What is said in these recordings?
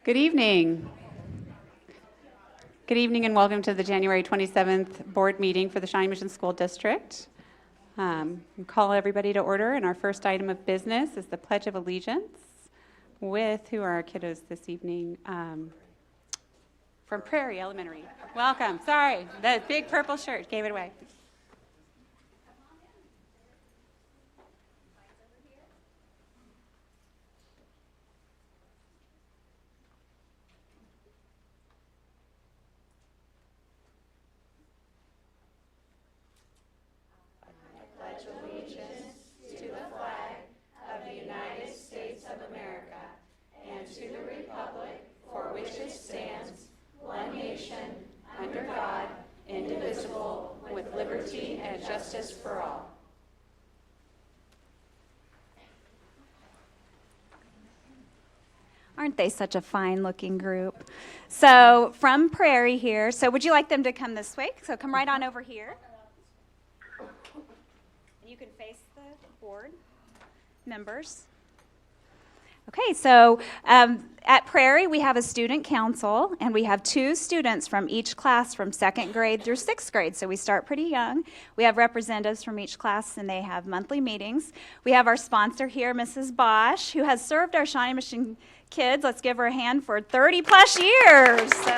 Good evening. Good evening and welcome to the January 27th board meeting for the Shawnee Mission School District. Call everybody to order, and our first item of business is the Pledge of Allegiance with, who are our kiddos this evening? From Prairie Elementary. Welcome. Sorry, the big purple shirt gave it away. Justice for all. Aren't they such a fine-looking group? So from Prairie here, so would you like them to come this way? So come right on over here. You can face the board members. Okay, so at Prairie, we have a student council, and we have 2 students from each class from 2nd grade through 6th grade, so we start pretty young. We have representatives from each class, and they have monthly meetings. We have our sponsor here, Mrs. Bosch, who has served our Shawnee Mission kids, let's give her a hand, for 30-plus years. So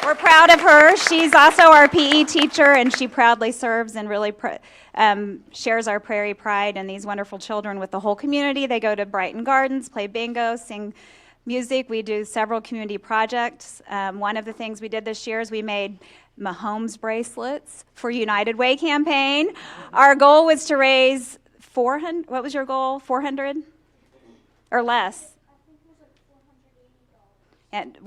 we're proud of her. She's also our PE teacher, and she proudly serves and really shares our Prairie pride and these wonderful children with the whole community. They go to Brighton Gardens, play bingo, sing music. We do several community projects. One of the things we did this year is we made Mahomes bracelets for United Way campaign. Our goal was to raise 400. What was your goal? 400 or less? And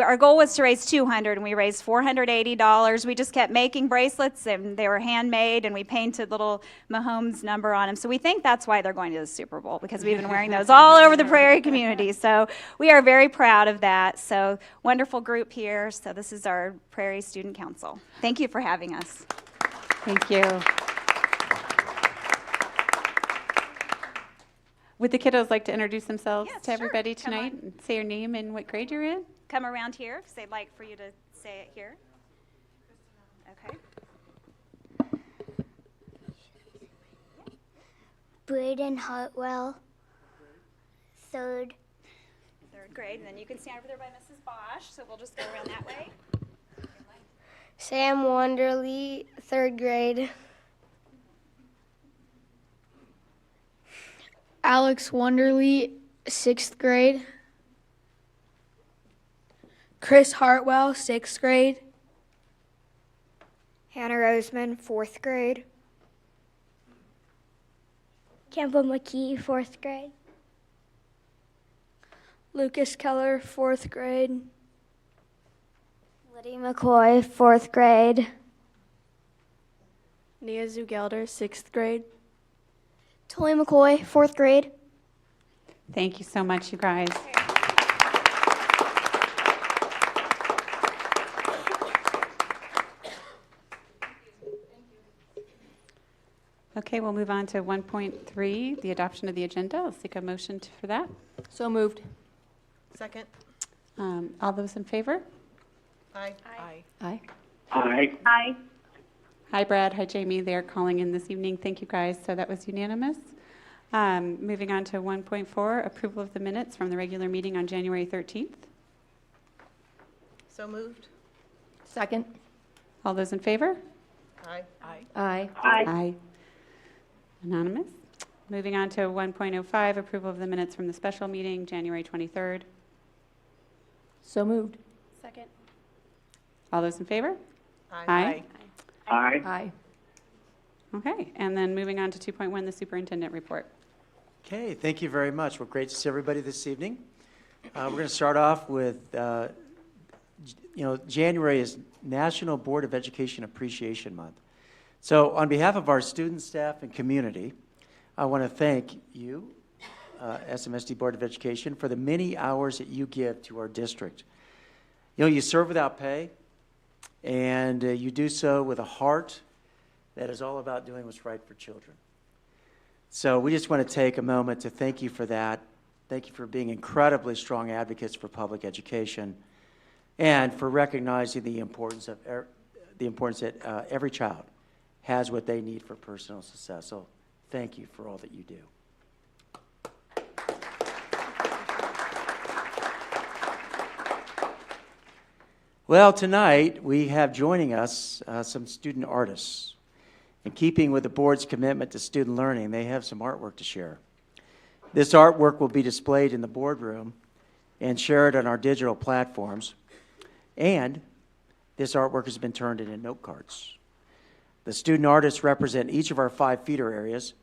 our goal was to raise 200, and we raised $480. We just kept making bracelets, and they were handmade, and we painted little Mahomes number on them. So we think that's why they're going to the Super Bowl, because we've been wearing those all over the Prairie community. So we are very proud of that. So wonderful group here. So this is our Prairie Student Council. Thank you for having us. Thank you. Would the kiddos like to introduce themselves to everybody tonight and say your name and what grade you're in? Come around here because they'd like for you to say it here. Okay. Braden Hartwell, third grade. And then you can stand over there by Mrs. Bosch, so we'll just go around that way. Sam Wanderly, third grade. Alex Wonderly, 6th grade. Chris Hartwell, 6th grade. Hannah Roseman, 4th grade. Campbell McKee, 4th grade. Lucas Keller, 4th grade. Liddy McCoy, 4th grade. Nia Zugelder, 6th grade. Tolly McCoy, 4th grade. Thank you so much, you guys. Okay, we'll move on to 1.3, the adoption of the agenda. I'll seek a motion for that. So moved. Second. All those in favor? Aye. Aye. Aye. Aye. Aye. Hi, Brad. Hi, Jamie. They're calling in this evening. Thank you, guys. So that was unanimous. Moving on to 1.4, approval of the minutes from the regular meeting on January 13th. So moved. Second. All those in favor? Aye. Aye. Aye. Aye. Anonymous. Moving on to 1.05, approval of the minutes from the special meeting, January 23rd. So moved. Second. All those in favor? Aye. Aye. Aye. Okay, and then moving on to 2.1, the superintendent report. Okay, thank you very much. Well, great to see everybody this evening. We're going to start off with, January is National Board of Education Appreciation Month. So on behalf of our students, staff, and community, I want to thank you, SMSD Board of Education, for the many hours that you give to our district. You know, you serve without pay, and you do so with a heart that is all about doing what's right for children. So we just want to take a moment to thank you for that. Thank you for being incredibly strong advocates for public education and for recognizing the importance that every child has what they need for personal success. So thank you for all that you do. Well, tonight we have joining us some student artists. In keeping with the board's commitment to student learning, they have some artwork to share. This artwork will be displayed in the boardroom and shared on our digital platforms. And this artwork has been turned into note cards. The student artists represent each of our 5 feeder areas,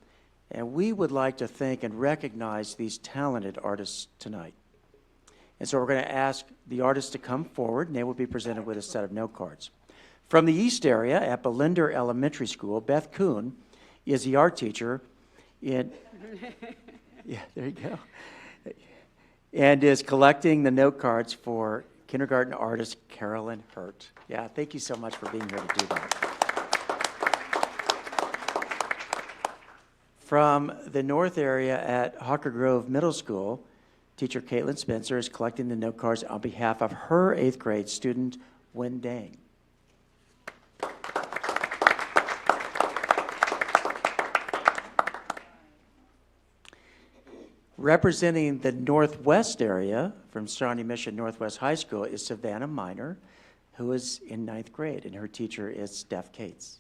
and we would like to thank and recognize these talented artists tonight. And so we're going to ask the artists to come forward, and they will be presented with a set of note cards. From the East area at Belinder Elementary School, Beth Kuhn is the art teacher in, yeah, there you go, and is collecting the note cards for kindergarten artist Carolyn Hurt. Yeah, thank you so much for being here to do that. From the north area at Hawker Grove Middle School, teacher Caitlin Spencer is collecting the note cards on behalf of her 8th grade student, Wen Dang. Representing the Northwest area from Shawnee Mission Northwest High School is Savannah Minor, who is in 9th grade, and her teacher is Steph Cates.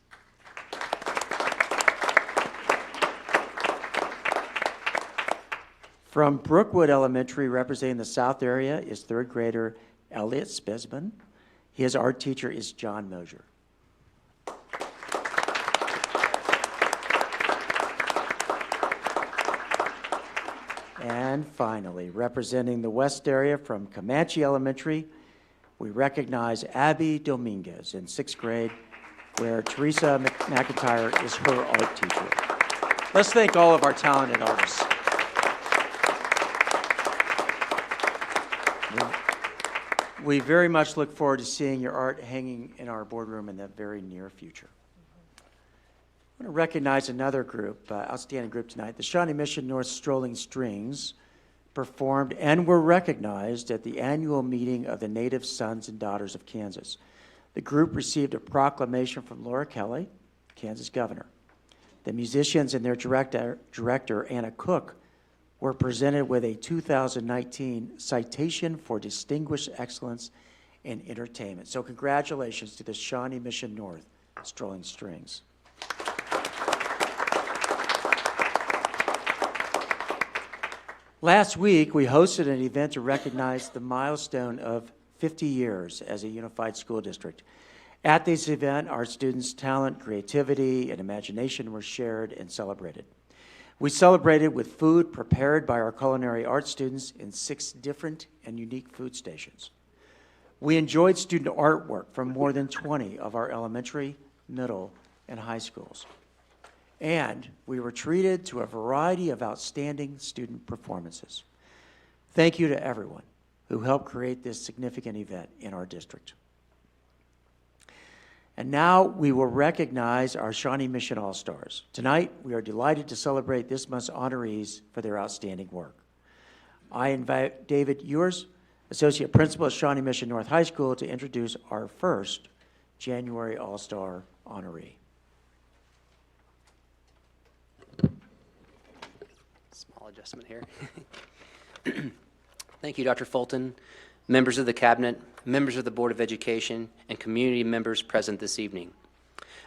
From Brookwood Elementary, representing the South area, is 3rd grader Elliot Spesman. His art teacher is John Mosier. And finally, representing the West area from Comanche Elementary, we recognize Abby Dominguez in 6th grade, where Teresa McIntyre is her art teacher. Let's thank all of our talented artists. We very much look forward to seeing your art hanging in our boardroom in the very near future. I want to recognize another group, outstanding group tonight. The Shawnee Mission North Strolling Strings performed and were recognized at the annual meeting of the Native Sons and Daughters of Kansas. The group received a proclamation from Laura Kelly, Kansas governor. The musicians and their director, Anna Cook, were presented with a 2019 Citation for Distinguished Excellence in Entertainment. So congratulations to the Shawnee Mission North Strolling Strings. Last week, we hosted an event to recognize the milestone of 50 years as a unified school district. At this event, our students' talent, creativity, and imagination were shared and celebrated. We celebrated with food prepared by our culinary arts students in 6 different and unique food stations. We enjoyed student artwork from more than 20 of our elementary, middle, and high schools. And we were treated to a variety of outstanding student performances. Thank you to everyone who helped create this significant event in our district. And now we will recognize our Shawnee Mission All-Stars. Tonight, we are delighted to celebrate this month's honorees for their outstanding work. I invite David Ewers, Associate Principal at Shawnee Mission North High School, to introduce our first January All-Star honoree. Small adjustment here. Thank you, Dr. Fulton, members of the Cabinet, members of the Board of Education, and community members present this evening.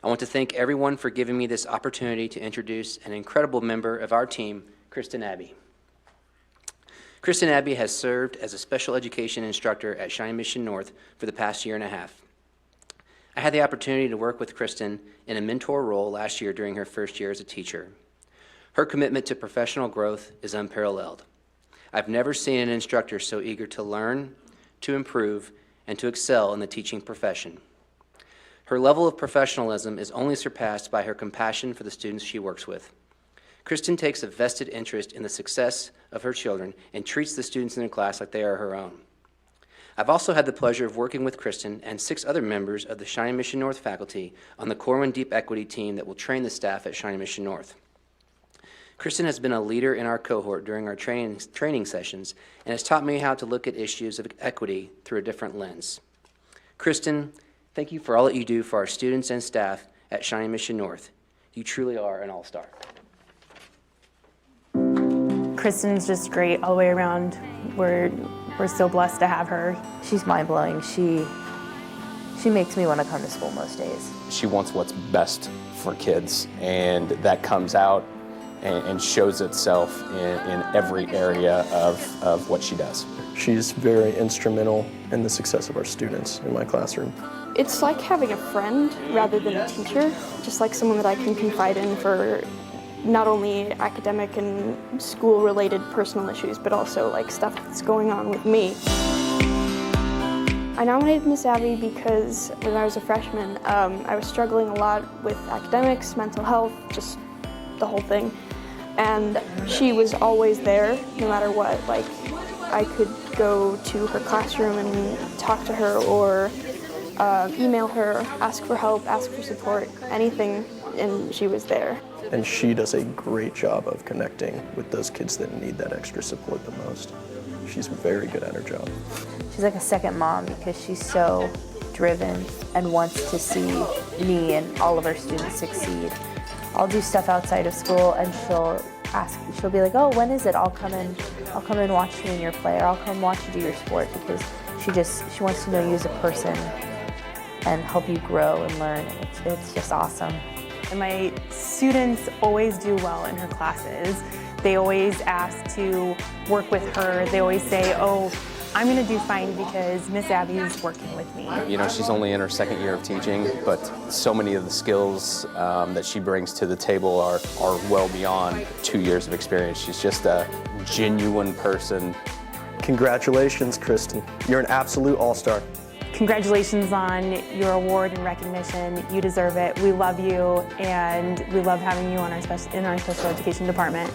I want to thank everyone for giving me this opportunity to introduce an incredible member of our team, Kristin Abbey. Kristin Abbey has served as a special education instructor at Shawnee Mission North for the past 1.5 years. I had the opportunity to work with Kristin in a mentor role last year during her first year as a teacher. Her commitment to professional growth is unparalleled. I've never seen an instructor so eager to learn, to improve, and to excel in the teaching profession. Her level of professionalism is only surpassed by her compassion for the students she works with. Kristin takes a vested interest in the success of her children and treats the students in her class like they are her own. I've also had the pleasure of working with Kristin and 6 other members of the Shawnee Mission North faculty on the Corwin Deep Equity team that will train the staff at Shawnee Mission North. Kristin has been a leader in our cohort during our training sessions and has taught me how to look at issues of equity through a different lens. Kristin, thank you for all that you do for our students and staff at Shawnee Mission North. You truly are an all-star. Kristin's just great all the way around. We're so blessed to have her. She's mind-blowing. She makes me want to come to school most days. She wants what's best for kids, and that comes out and shows itself in every area of what she does. She's very instrumental in the success of our students in my classroom. It's like having a friend rather than a teacher, just like someone that I can confide in for not only academic and school-related personal issues, but also like stuff that's going on with me. I nominated Miss Abbey because when I was a freshman, I was struggling a lot with academics, mental health, just the whole thing. And she was always there, no matter what. Like, I could go to her classroom and talk to her or email her, ask for help, ask for support, anything, and she was there. And she does a great job of connecting with those kids that need that extra support the most. She's very good at her job. She's like a second mom because she's so driven and wants to see me and all of our students succeed. I'll do stuff outside of school and she'll be like, oh, when is it? I'll come and watch you in your play, or I'll come watch you do your sport, because she wants to know you as a person and help you grow and learn. It's just awesome. And my students always do well in her classes. They always ask to work with her. They always say, oh, I'm going to do fine because Miss Abbey is working with me. You know, she's only in her second year of teaching, but so many of the skills that she brings to the table are well beyond 2 years of experience. She's just a genuine person. Congratulations, Kristin. You're an absolute all-star. Congratulations on your award and recognition. You deserve it. We love you, and we love having you on in our special education department.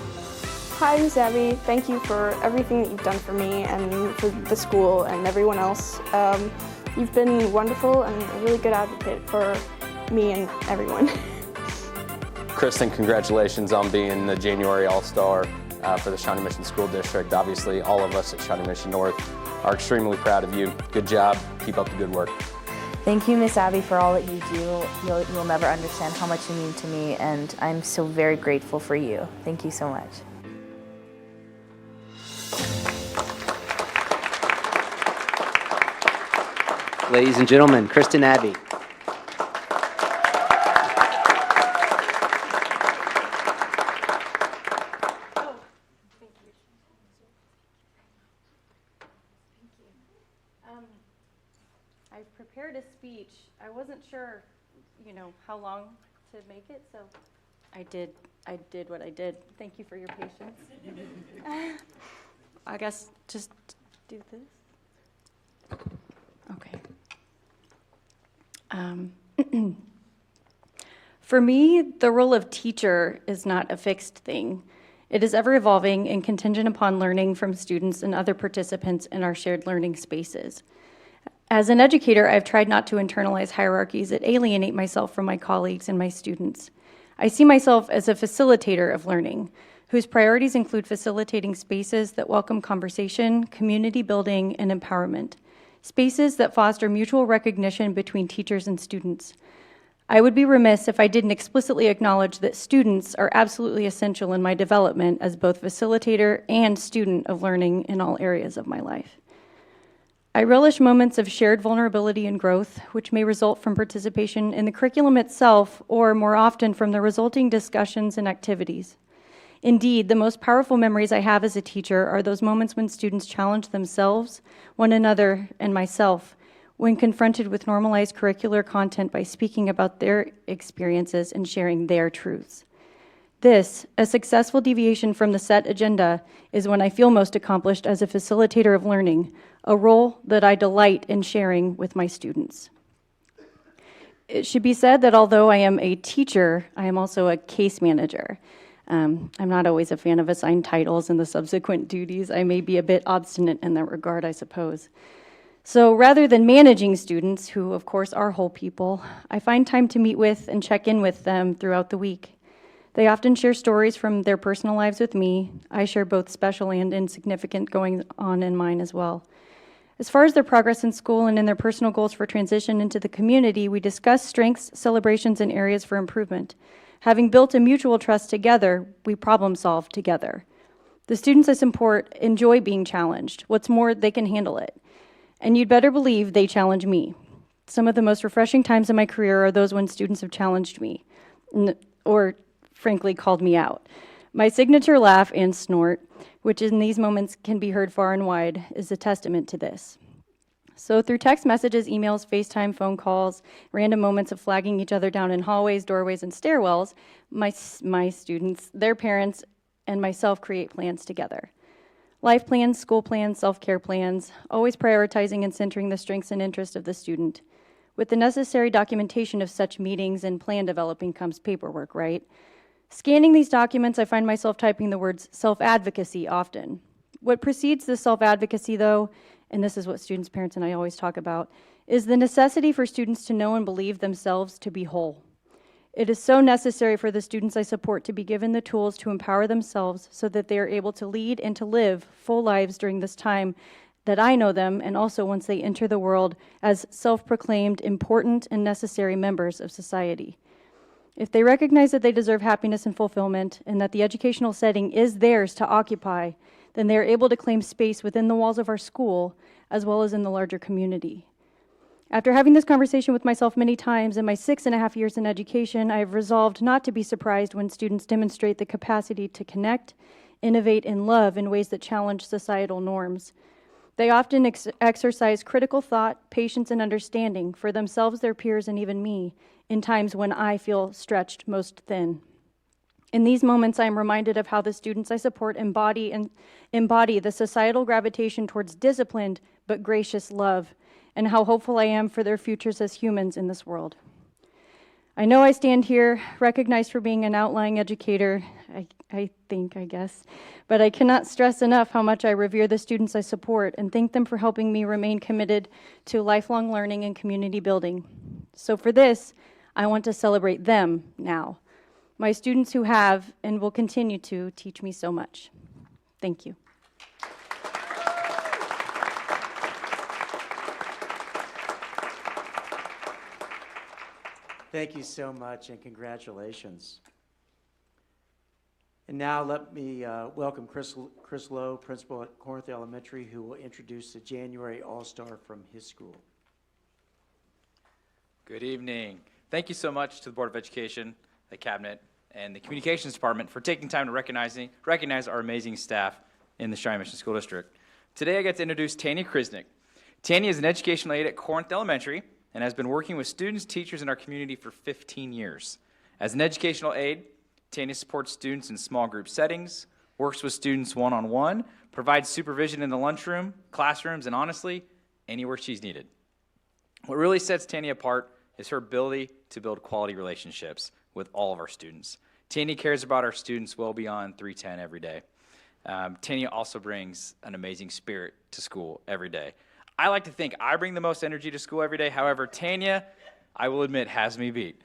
Hi, Miss Abbey. Thank you for everything that you've done for me and for the school and everyone else. You've been wonderful and a really good advocate for me and everyone. Kristin, congratulations on being the January All-Star for the Shawnee Mission School District. Obviously, all of us at Shawnee Mission North are extremely proud of you. Good job. Keep up the good work. Thank you, Miss Abbey, for all that you do. You'll never understand how much you mean to me, and I'm so very grateful for you. Thank you so much. Ladies and gentlemen, Kristin Abbey. I've prepared a speech. I wasn't sure, how long to make it, so I did what I did. Thank you for your patience. I guess just do this. Okay. For me, the role of teacher is not a fixed thing. It is ever evolving and contingent upon learning from students and other participants in our shared learning spaces. As an educator, I've tried not to internalize hierarchies that alienate myself from my colleagues and my students. I see myself as a facilitator of learning, whose priorities include facilitating spaces that welcome conversation, community building, and empowerment. Spaces that foster mutual recognition between teachers and students. I would be remiss if I didn't explicitly acknowledge that students are absolutely essential in my development as both facilitator and student of learning in all areas of my life. I relish moments of shared vulnerability and growth, which may result from participation in the curriculum itself, or more often from the resulting discussions and activities. Indeed, the most powerful memories I have as a teacher are those moments when students challenge themselves, one another, and myself when confronted with normalized curricular content by speaking about their experiences and sharing their truths. This, a successful deviation from the set agenda, is when I feel most accomplished as a facilitator of learning, a role that I delight in sharing with my students. It should be said that although I am a teacher, I am also a case manager. I'm not always a fan of assigned titles and the subsequent duties. I may be a bit obstinate in that regard, I suppose. So rather than managing students, who of course are whole people, I find time to meet with and check in with them throughout the week. They often share stories from their personal lives with me. I share both special and insignificant going on in mine as well. As far as their progress in school and in their personal goals for transition into the community, we discuss strengths, celebrations, and areas for improvement. Having built a mutual trust together, we problem solve together. The students I support enjoy being challenged. What's more, they can handle it. And you'd better believe they challenge me. Some of the most refreshing times in my career are those when students have challenged me, or frankly called me out. My signature laugh and snort, which in these moments can be heard far and wide, is a testament to this. So through text messages, emails, FaceTime, phone calls, random moments of flagging each other down in hallways, doorways, and stairwells, my students, their parents, and myself create plans together. Life plans, school plans, self-care plans, always prioritizing and centering the strengths and interests of the student. With the necessary documentation of such meetings and plan developing comes paperwork, right? Scanning these documents, I find myself typing the words self-advocacy often. What precedes the self-advocacy, though, and this is what students, parents, and I always talk about, is the necessity for students to know and believe themselves to be whole. It is so necessary for the students I support to be given the tools to empower themselves so that they are able to lead and to live full lives during this time that I know them, and also once they enter the world as self-proclaimed important and necessary members of society. If they recognize that they deserve happiness and fulfillment, and that the educational setting is theirs to occupy, then they are able to claim space within the walls of our school, as well as in the larger community. After having this conversation with myself many times in my 6.5 years in education, I have resolved not to be surprised when students demonstrate the capacity to connect, innovate, and love in ways that challenge societal norms. They often exercise critical thought, patience, and understanding for themselves, their peers, and even me in times when I feel stretched most thin. In these moments, I am reminded of how the students I support embody the societal gravitation towards disciplined but gracious love, and how hopeful I am for their futures as humans in this world. I know I stand here recognized for being an outlying educator, I guess, but I cannot stress enough how much I revere the students I support and thank them for helping me remain committed to lifelong learning and community building. So for this, I want to celebrate them now, my students who have and will continue to teach me so much. Thank you. Thank you so much, and congratulations. And now let me welcome Chris Lowe, principal at Corinth Elementary, who will introduce the January All-Star from his school. Good evening. Thank you so much to the Board of Education, the Cabinet, and the Communications Department for taking time to recognize our amazing staff in the Shawnee Mission School District. Today I get to introduce Tanya Krisnik. Tanya is an educational aide at Corinth Elementary and has been working with students, teachers, in our community for 15 years. As an educational aide, Tanya supports students in small group settings, works with students one-on-one, provides supervision in the lunchroom, classrooms, and honestly, anywhere she's needed. What really sets Tanya apart is her ability to build quality relationships with all of our students. Tanya cares about our students well beyond 310 every day. Tanya also brings an amazing spirit to school every day. I like to think I bring the most energy to school every day. However, Tanya, I will admit, has me beat.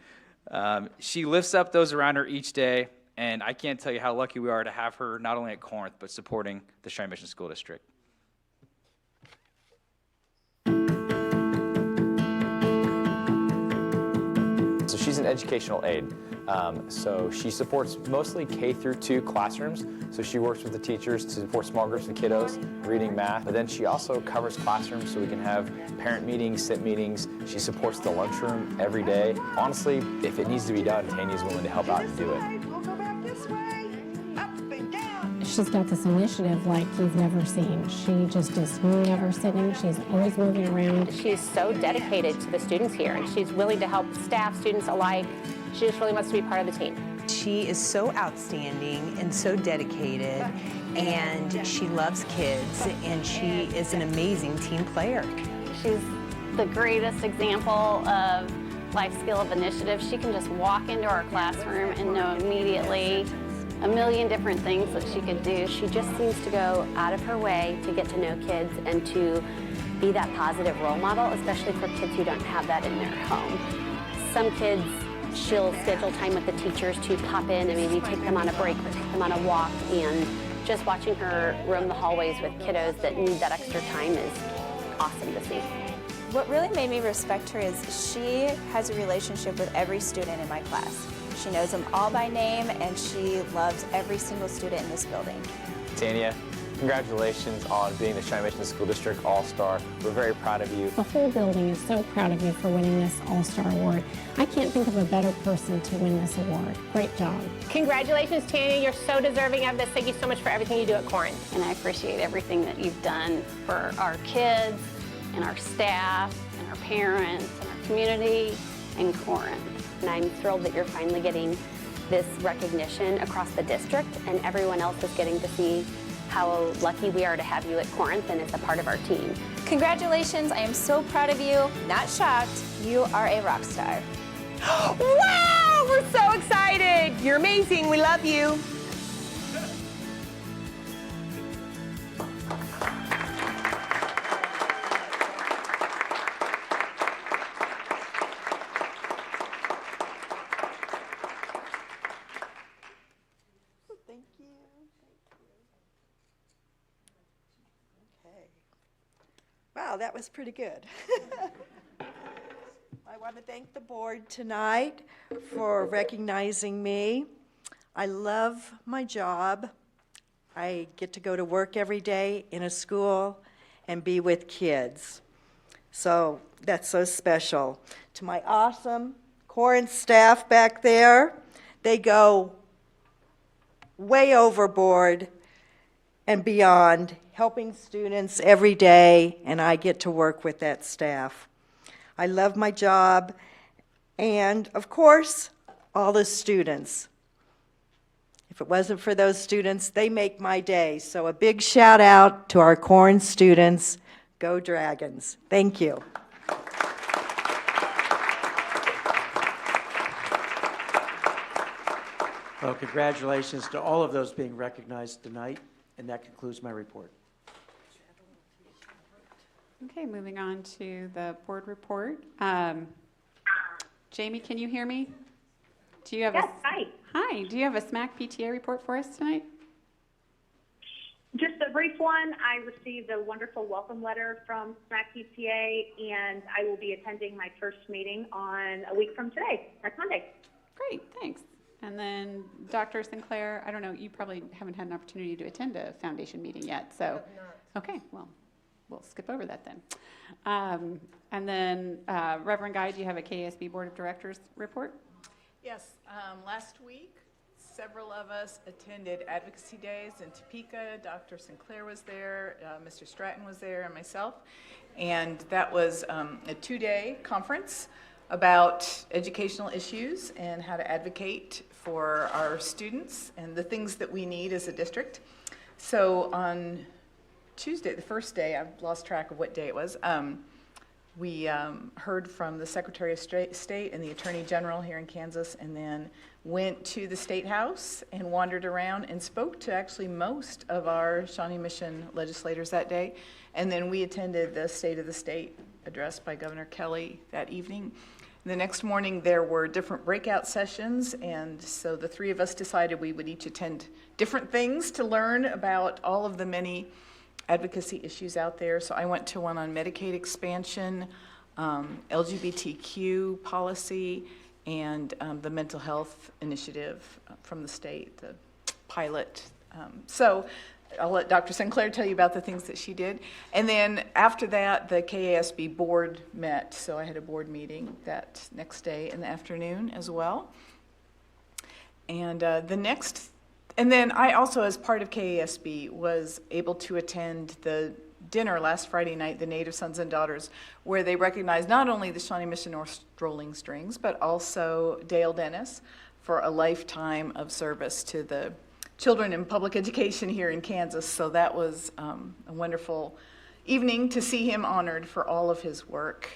She lifts up those around her each day, and I can't tell you how lucky we are to have her not only at Corinth, but supporting the Shawnee Mission School District. So she's an educational aide. So she supports mostly K-2 classrooms. So she works with the teachers to support small groups of kiddos, reading, math. But then she also covers classrooms so we can have parent meetings, SIP meetings. She supports the lunchroom every day. Honestly, if it needs to be done, Tanya's willing to help out and do it. She's got this initiative like you've never seen. She just is never sitting. She's always moving around. She's so dedicated to the students here, and she's willing to help staff, students alike. She just really wants to be part of the team. She is so outstanding and so dedicated, and she loves kids, and she is an amazing team player. She's the greatest example of life skill of initiative. She can just walk into our classroom and know immediately a million different things that she could do. She just seems to go out of her way to get to know kids and to be that positive role model, especially for kids who don't have that in their home. Some kids she'll schedule time with the teachers to pop in and maybe take them on a break or take them on a walk. And just watching her roam the hallways with kiddos that need that extra time is awesome to see. What really made me respect her is she has a relationship with every student in my class. She knows them all by name, and she loves every single student in this building. Tanya, congratulations on being the Shawnee Mission School District All-Star. We're very proud of you. The whole building is so proud of you for winning this All-Star Award. I can't think of a better person to win this award. Great job. Congratulations, Tanya. You're so deserving of this. Thank you so much for everything you do at Corinth. And I appreciate everything that you've done for our kids and our staff and our parents and our community and Corinth. And I'm thrilled that you're finally getting this recognition across the district, and everyone else is getting to see how lucky we are to have you at Corinth and as a part of our team. Congratulations, I am so proud of you. Not shocked, you are a rock star. Wow, we're so excited. You're amazing. We love you. Thank you. Okay. Wow, that was pretty good. I want to thank the board tonight for recognizing me. I love my job. I get to go to work every day in a school and be with kids. So that's so special. To my awesome Corinth staff back there, they go way overboard and beyond, helping students every day, and I get to work with that staff. I love my job, and of course, all the students. If it wasn't for those students, they make my day. So a big shout out to our Corinth students. Go Dragons. Thank you. Well, congratulations to all of those being recognized tonight, and that concludes my report. Okay, moving on to the board report. Jamie, can you hear me? Do you have hi. Hi, do you have a SMAC PTA report for us tonight? Just a brief one. I received a wonderful welcome letter from SMAC PTA, and I will be attending my first meeting on a week from today, next Monday. Great, thanks. And then Dr. Sinclair, I don't know, you probably haven't had an opportunity to attend a foundation meeting yet, so. Okay, well, we'll skip over that then. And then Reverend Guy, do you have a KASB Board of Directors report? Yes, last week, several of us attended advocacy days in Topeka. Dr. Sinclair was there, Mr. Stratton was there, and myself. And that was a 2-day conference about educational issues and how to advocate for our students and the things that we need as a district. So on Tuesday, the first day, I've lost track of what day it was, we heard from the Secretary of State and the Attorney General here in Kansas, and then went to the State House and wandered around and spoke to actually most of our Shawnee Mission legislators that day. And then we attended the State of the State address by Governor Kelly that evening. The next morning there were different breakout sessions, and so the three of us decided we would each attend different things to learn about all of the many advocacy issues out there. So I went to one on Medicaid expansion, LGBTQ policy, and the mental health initiative from the state, the pilot. So I'll let Dr. Sinclair tell you about the things that she did. And then after that, the KASB board met. So I had a board meeting that next day in the afternoon as well. And and then I also, as part of KASB, was able to attend the dinner last Friday night, the Native Sons and Daughters, where they recognized not only the Shawnee Mission North Strolling Strings, but also Dale Dennis for a lifetime of service to the children in public education here in Kansas. So that was a wonderful evening to see him honored for all of his work.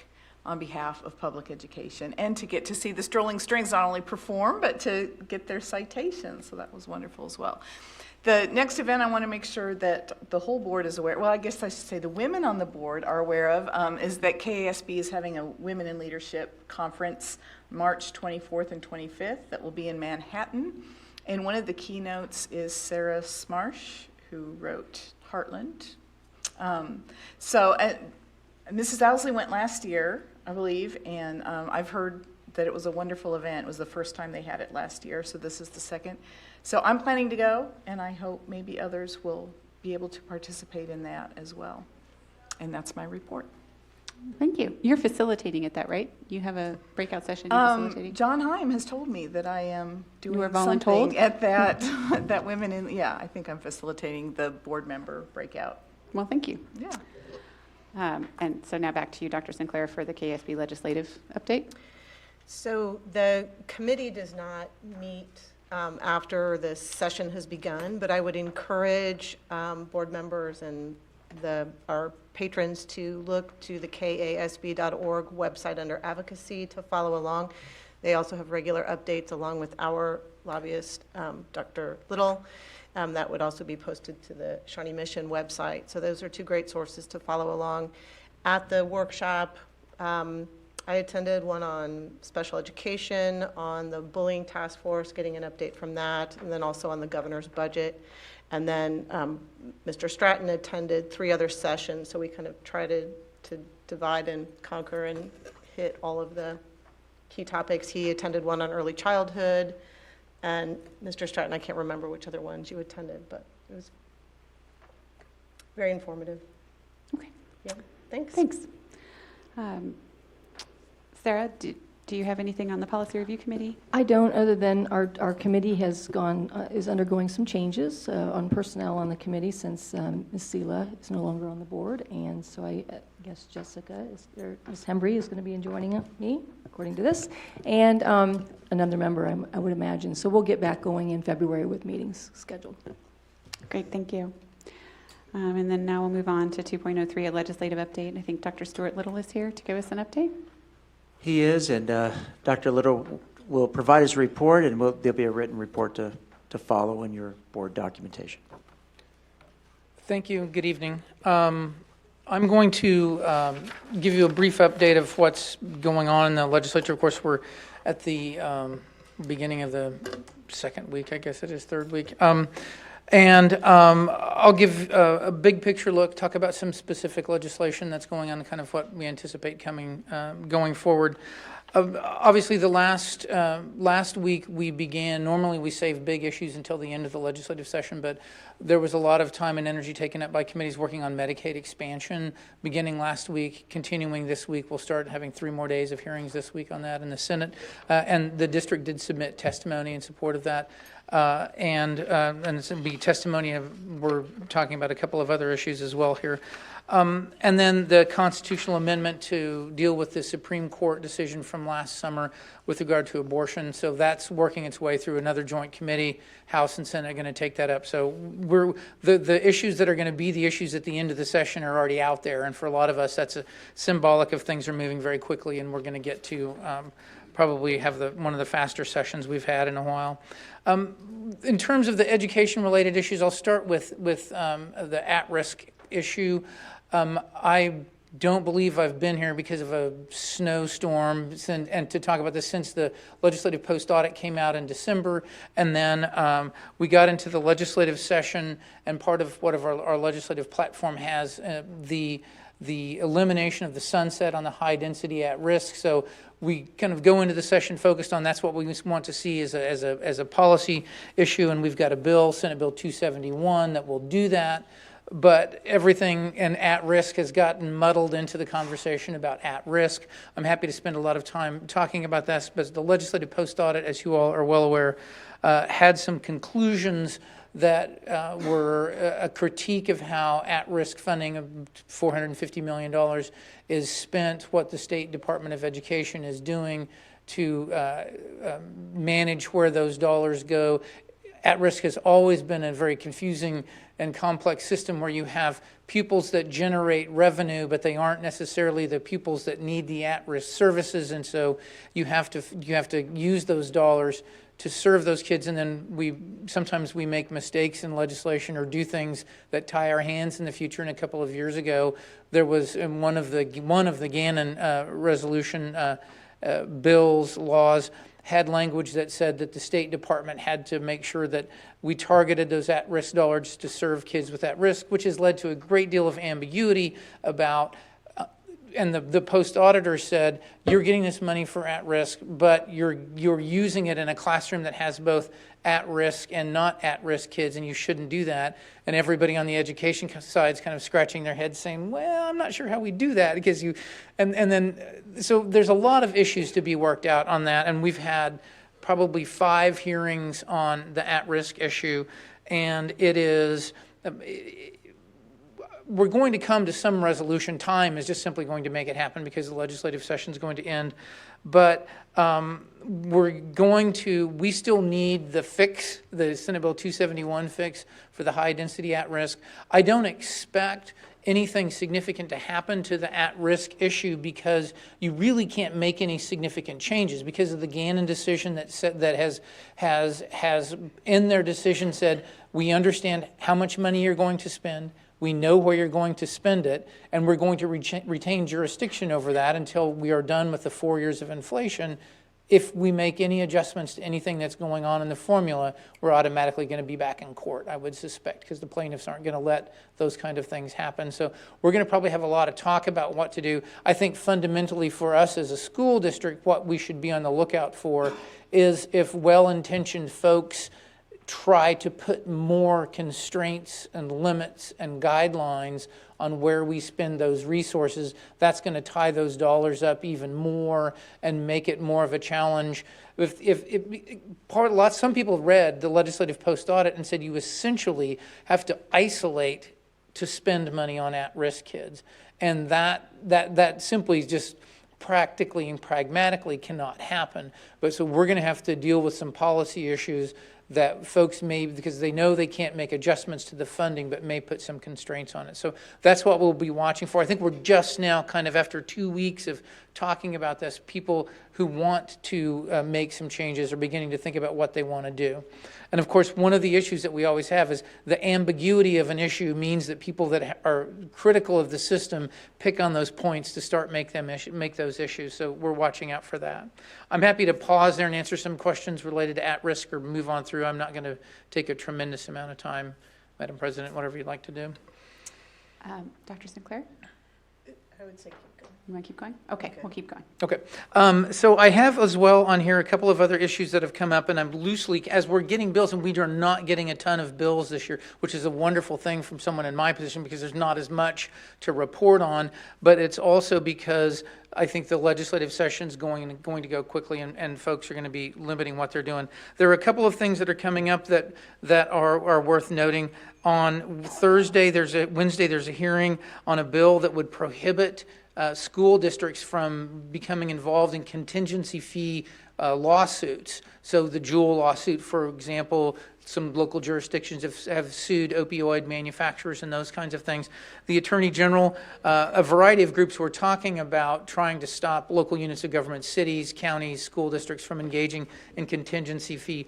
on behalf of public education, and to get to see the Strolling Strings not only perform, but to get their citations. So that was wonderful as well. The next event I want to make sure that the whole board is aware, well, I guess I should say the women on the board are aware of, is that KASB is having a Women in Leadership Conference March 24th and 25th that will be in Manhattan. And one of the keynotes is Sarah Smarsh, who wrote Heartland. Mrs. Owsley went last year, I believe, and I've heard that it was a wonderful event. It was the first time they had it last year, so this is the second. So I'm planning to go, and I hope maybe others will be able to participate in that as well. And that's my report. Thank you. You're facilitating at that, right? You have a breakout session you're facilitating? John Heim has told me that I am doing were something voluntold? at that, that women in, yeah, I think I'm facilitating the board member breakout. Well, thank you. Yeah. And so now back to you, Dr. Sinclair, for the KSB legislative update. So the committee does not meet after the session has begun, but I would encourage board members and our patrons to look to the kasb.org website under advocacy to follow along. They also have regular updates along with our lobbyist, Dr. Little. That would also be posted to the Shawnee Mission website. So those are two great sources to follow along. At the workshop, I attended one on special education, on the bullying task force, getting an update from that, and then also on the governor's budget. And then Mr. Stratton attended 3 other sessions, so we kind of try to divide and conquer and hit all of the key topics. He attended one on early childhood, and Mr. Stratton, I can't remember which other ones you attended, but it was very informative. Okay. Yeah, thanks. Thanks. Sarah, do you have anything on the Policy Review Committee? I don't, other than our committee has is undergoing some changes on personnel on the committee since Ms. Sela is no longer on the board, and so I guess Jessica, Ms. Hembry is going to be joining me, according to this, and another member, I would imagine. So we'll get back going in February with meetings scheduled. Great, thank you. And then now we'll move on to 2.03, a legislative update. I think Dr. Stuart Little is here to give us an update. He is, and Dr. Little will provide his report, and there'll be a written report to follow in your board documentation. Thank you. Good evening. I'm going to give you a brief update of what's going on in the legislature. Of course, we're at the beginning of the second week, I guess it is, third week. I'll give a big picture look, talk about some specific legislation that's going on, kind of what we anticipate going forward. Obviously, the last week we began, normally we save big issues until the end of the legislative session, but there was a lot of time and energy taken up by committees working on Medicaid expansion beginning last week, continuing this week. We'll start having 3 more days of hearings this week on that in the Senate, and the district did submit testimony in support of that. And it's going to be testimony we're talking about a couple of other issues as well here. And then the constitutional amendment to deal with the Supreme Court decision from last summer with regard to abortion. So that's working its way through another joint committee. House and Senate are going to take that up. So the issues that are going to be the issues at the end of the session are already out there. And for a lot of us, that's symbolic of things are moving very quickly, and we're going to get to probably have one of the faster sessions we've had in a while. In terms of the education-related issues, I'll start with the at-risk issue. I don't believe I've been here because of a snowstorm and to talk about this since the legislative post-audit came out in December, and then we got into the legislative session, and part of what our legislative platform has the elimination of the sunset on the high density at risk. So we kind of go into the session focused on that's what we want to see as a policy issue, and we've got a bill, Senate Bill 271, that will do that. But everything and at risk has gotten muddled into the conversation about at risk. I'm happy to spend a lot of time talking about that, but the legislative post-audit, as you all are well aware, had some conclusions that were a critique of how at-risk funding of $450 million is spent, what the State Department of Education is doing to manage where those dollars go. At-risk has always been a very confusing and complex system where you have pupils that generate revenue, but they aren't necessarily the pupils that need the at-risk services, and so you have to use those dollars to serve those kids, and then sometimes we make mistakes in legislation or do things that tie our hands in the future. And a couple of years ago, there was one of the Gannon resolution bills, laws, had language that said that the State Department had to make sure that we targeted those at-risk dollars to serve kids with at risk, which has led to a great deal of ambiguity about, and the post auditor said, you're getting this money for at-risk, but you're using it in a classroom that has both at-risk and not at-risk kids, and you shouldn't do that. And everybody on the education side is kind of scratching their heads saying, well, I'm not sure how we do that, because so there's a lot of issues to be worked out on that, and we've had probably 5 hearings on the at-risk issue, and it is, we're going to come to some resolution. Time is just simply going to make it happen because the legislative session is going to end. But we still need the fix, the Senate Bill 271 fix for the high density at risk. I don't expect anything significant to happen to the at-risk issue because you really can't make any significant changes because of the Gannon decision that has in their decision said, we understand how much money you're going to spend, we know where you're going to spend it, and we're going to retain jurisdiction over that until we are done with the 4 years of inflation. If we make any adjustments to anything that's going on in the formula, we're automatically going to be back in court, I would suspect, because the plaintiffs aren't going to let those kind of things happen. So we're going to probably have a lot of talk about what to do. I think fundamentally for us as a school district, what we should be on the lookout for is if well-intentioned folks try to put more constraints and limits and guidelines on where we spend those resources, that's going to tie those dollars up even more and make it more of a challenge. Some people read the legislative post-audit and said you essentially have to isolate to spend money on at-risk kids. And that simply just practically and pragmatically cannot happen. But so we're going to have to deal with some policy issues that folks may, because they know they can't make adjustments to the funding, but may put some constraints on it. So that's what we'll be watching for. I think we're just now kind of after 2 weeks of talking about this, people who want to make some changes are beginning to think about what they want to do. And of course, one of the issues that we always have is the ambiguity of an issue means that people that are critical of the system pick on those points to start make those issues. So we're watching out for that. I'm happy to pause there and answer some questions related to at-risk or move on through. I'm not going to take a tremendous amount of time, Madam President, whatever you'd like to do. Dr. Sinclair? I would say keep going. You want to keep going? Okay, we'll keep going. Okay. So I have as well on here a couple of other issues that have come up, and I'm loosely, as we're getting bills, and we are not getting a ton of bills this year, which is a wonderful thing from someone in my position because there's not as much to report on, but it's also because I think the legislative session is going to go quickly, and folks are going to be limiting what they're doing. There are a couple of things that are coming up that are worth noting. On Wednesday, there's a hearing on a bill that would prohibit school districts from becoming involved in contingency fee lawsuits. So the Jewel lawsuit, for example, some local jurisdictions have sued opioid manufacturers and those kinds of things. The Attorney General, a variety of groups were talking about trying to stop local units of government, cities, counties, school districts from engaging in contingency fee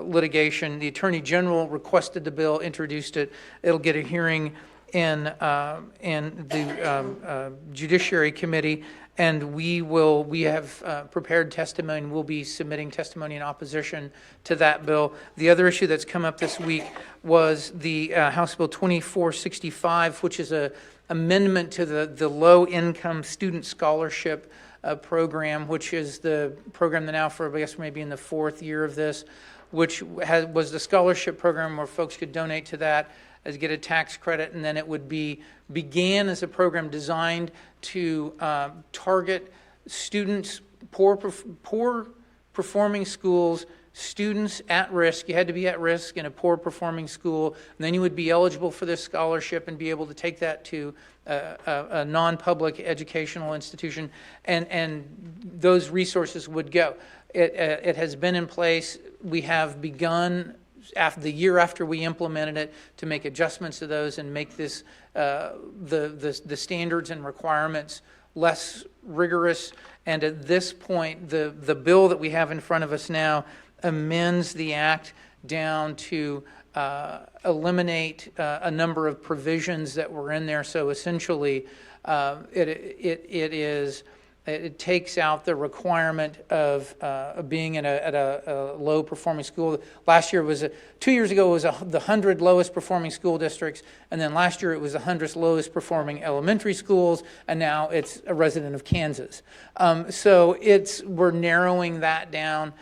litigation. The Attorney General requested the bill, introduced it. It'll get a hearing in the Judiciary Committee, and we have prepared testimony, and we'll be submitting testimony in opposition to that bill. The other issue that's come up this week was the House Bill 2465, which is an amendment to the low-income student scholarship program, which is the program that now for, I guess, maybe in the 4th year of this, which was the scholarship program where folks could donate to that as get a tax credit, and then it would began as a program designed to target students, poor performing schools, students at risk. You had to be at risk in a poor performing school, and then you would be eligible for this scholarship and be able to take that to a non-public educational institution, and those resources would go. It has been in place. We have begun after the year after we implemented it, to make adjustments to those and make this the standards and requirements less rigorous. And at this point, the bill that we have in front of us now amends the act down to eliminate a number of provisions that were in there. So essentially, it takes out the requirement of being at a low performing school. Last year was 2 years ago it was the 100 lowest performing school districts, and then last year it was the 100 lowest performing elementary schools, and now it's a resident of Kansas. So we're narrowing that down.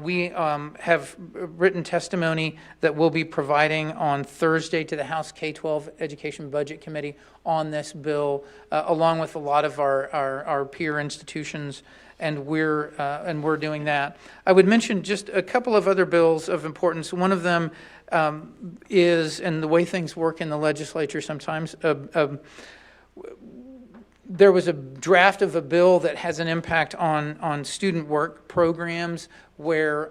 We have written testimony that we'll be providing on Thursday to the House K-12 Education Budget Committee on this bill, along with a lot of our peer institutions, and we're doing that. I would mention just a couple of other bills of importance. One of them is, and the way things work in the legislature sometimes, there was a draft of a bill that has an impact on student work programs, where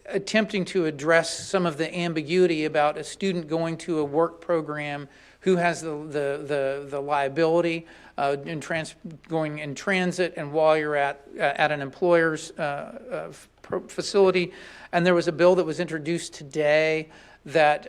attempting to address some of the ambiguity about a student going to a work program, who has the liability going in transit and while you're at an employer's facility. And there was a bill that was introduced today that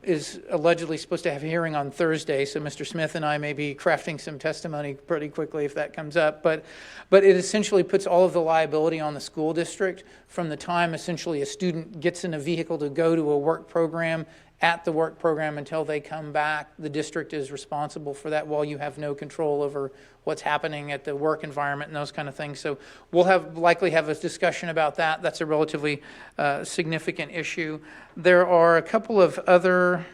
is allegedly supposed to have a hearing on Thursday. So Mr. Smith and I may be crafting some testimony pretty quickly if that comes up. But it essentially puts all of the liability on the school district from the time essentially a student gets in a vehicle to go to a work program. At the work program until they come back, the district is responsible for that, while you have no control over what's happening at the work environment and those kind of things. So we'll likely have a discussion about that. That's a relatively significant issue. There are a couple of other,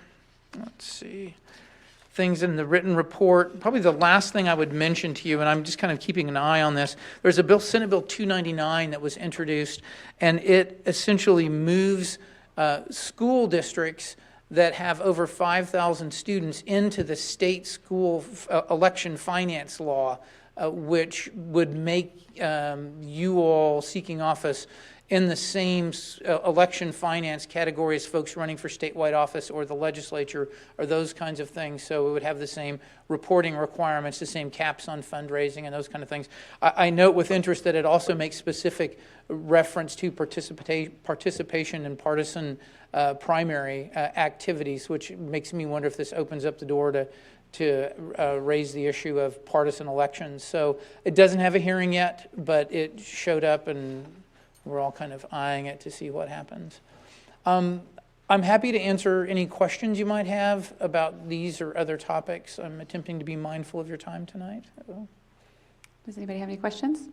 things in the written report. Probably the last thing I would mention to you, and I'm just kind of keeping an eye on this, there's a bill, Senate Bill 299, that was introduced, and it essentially moves school districts that have over 5,000 students into the state school election finance law, which would make you all seeking office in the same election finance category as folks running for statewide office or the legislature or those kinds of things. So it would have the same reporting requirements, the same caps on fundraising and those kind of things. I note with interest that it also makes specific reference to participation in partisan primary activities, which makes me wonder if this opens up the door to raise the issue of partisan elections. So it doesn't have a hearing yet, but it showed up and we're all kind of eyeing it to see what happens. I'm happy to answer any questions you might have about these or other topics. I'm attempting to be mindful of your time tonight. Does anybody have any questions?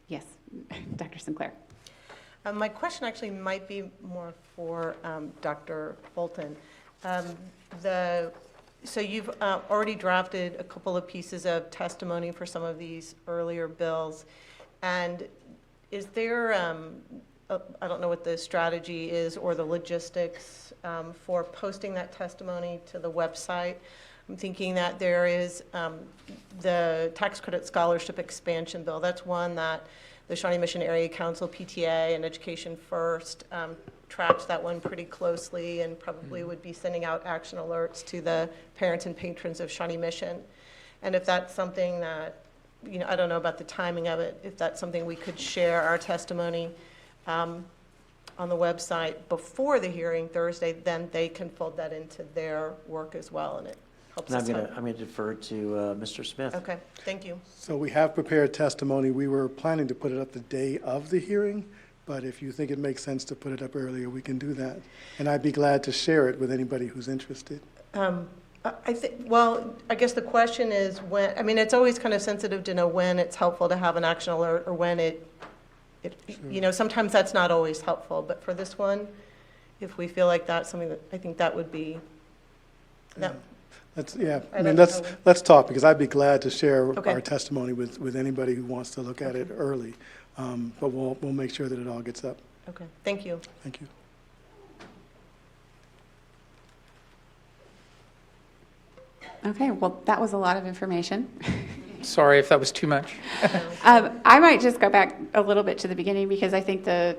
Yes, Dr. Sinclair. My question actually might be more for Dr. Bolton. So you've already drafted a couple of pieces of testimony for some of these earlier bills. And is there, I don't know what the strategy is or the logistics for posting that testimony to the website? I'm thinking that there is the tax credit scholarship expansion bill. That's one that the Shawnee Mission Area Council, PTA, and Education First tracks that one pretty closely and probably would be sending out action alerts to the parents and patrons of Shawnee Mission. And if that's something that, I don't know about the timing of it, if that's something we could share our testimony on the website before the hearing Thursday, then they can fold that into their work as well, and it helps us out. I'm going to defer to Mr. Smith. Okay, thank you. So we have prepared testimony. We were planning to put it up the day of the hearing, but if you think it makes sense to put it up earlier, we can do that. And I'd be glad to share it with anybody who's interested. I guess the question is when, it's always kind of sensitive to know when it's helpful to have an action alert or when sometimes that's not always helpful. But for this one, if we feel like that's something that I think that would be, let's talk, because I'd be glad to share our testimony with anybody who wants to look at it early. But we'll make sure that it all gets up. Okay, thank you. Thank you. Okay, well, that was a lot of information. Sorry if that was too much. I might just go back a little bit to the beginning, because I think the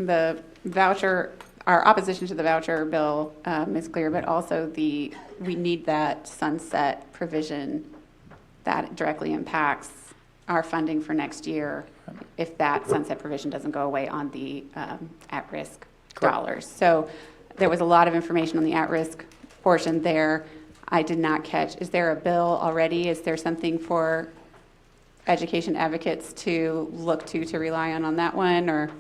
the voucher, our opposition to the voucher bill is clear, but also we need that sunset provision that directly impacts our funding for next year if that sunset provision doesn't go away on the at-risk dollars. So there was a lot of information on the at-risk portion there. I did not catch. Is there a bill already? Is there something for education advocates to look to rely on that one, or?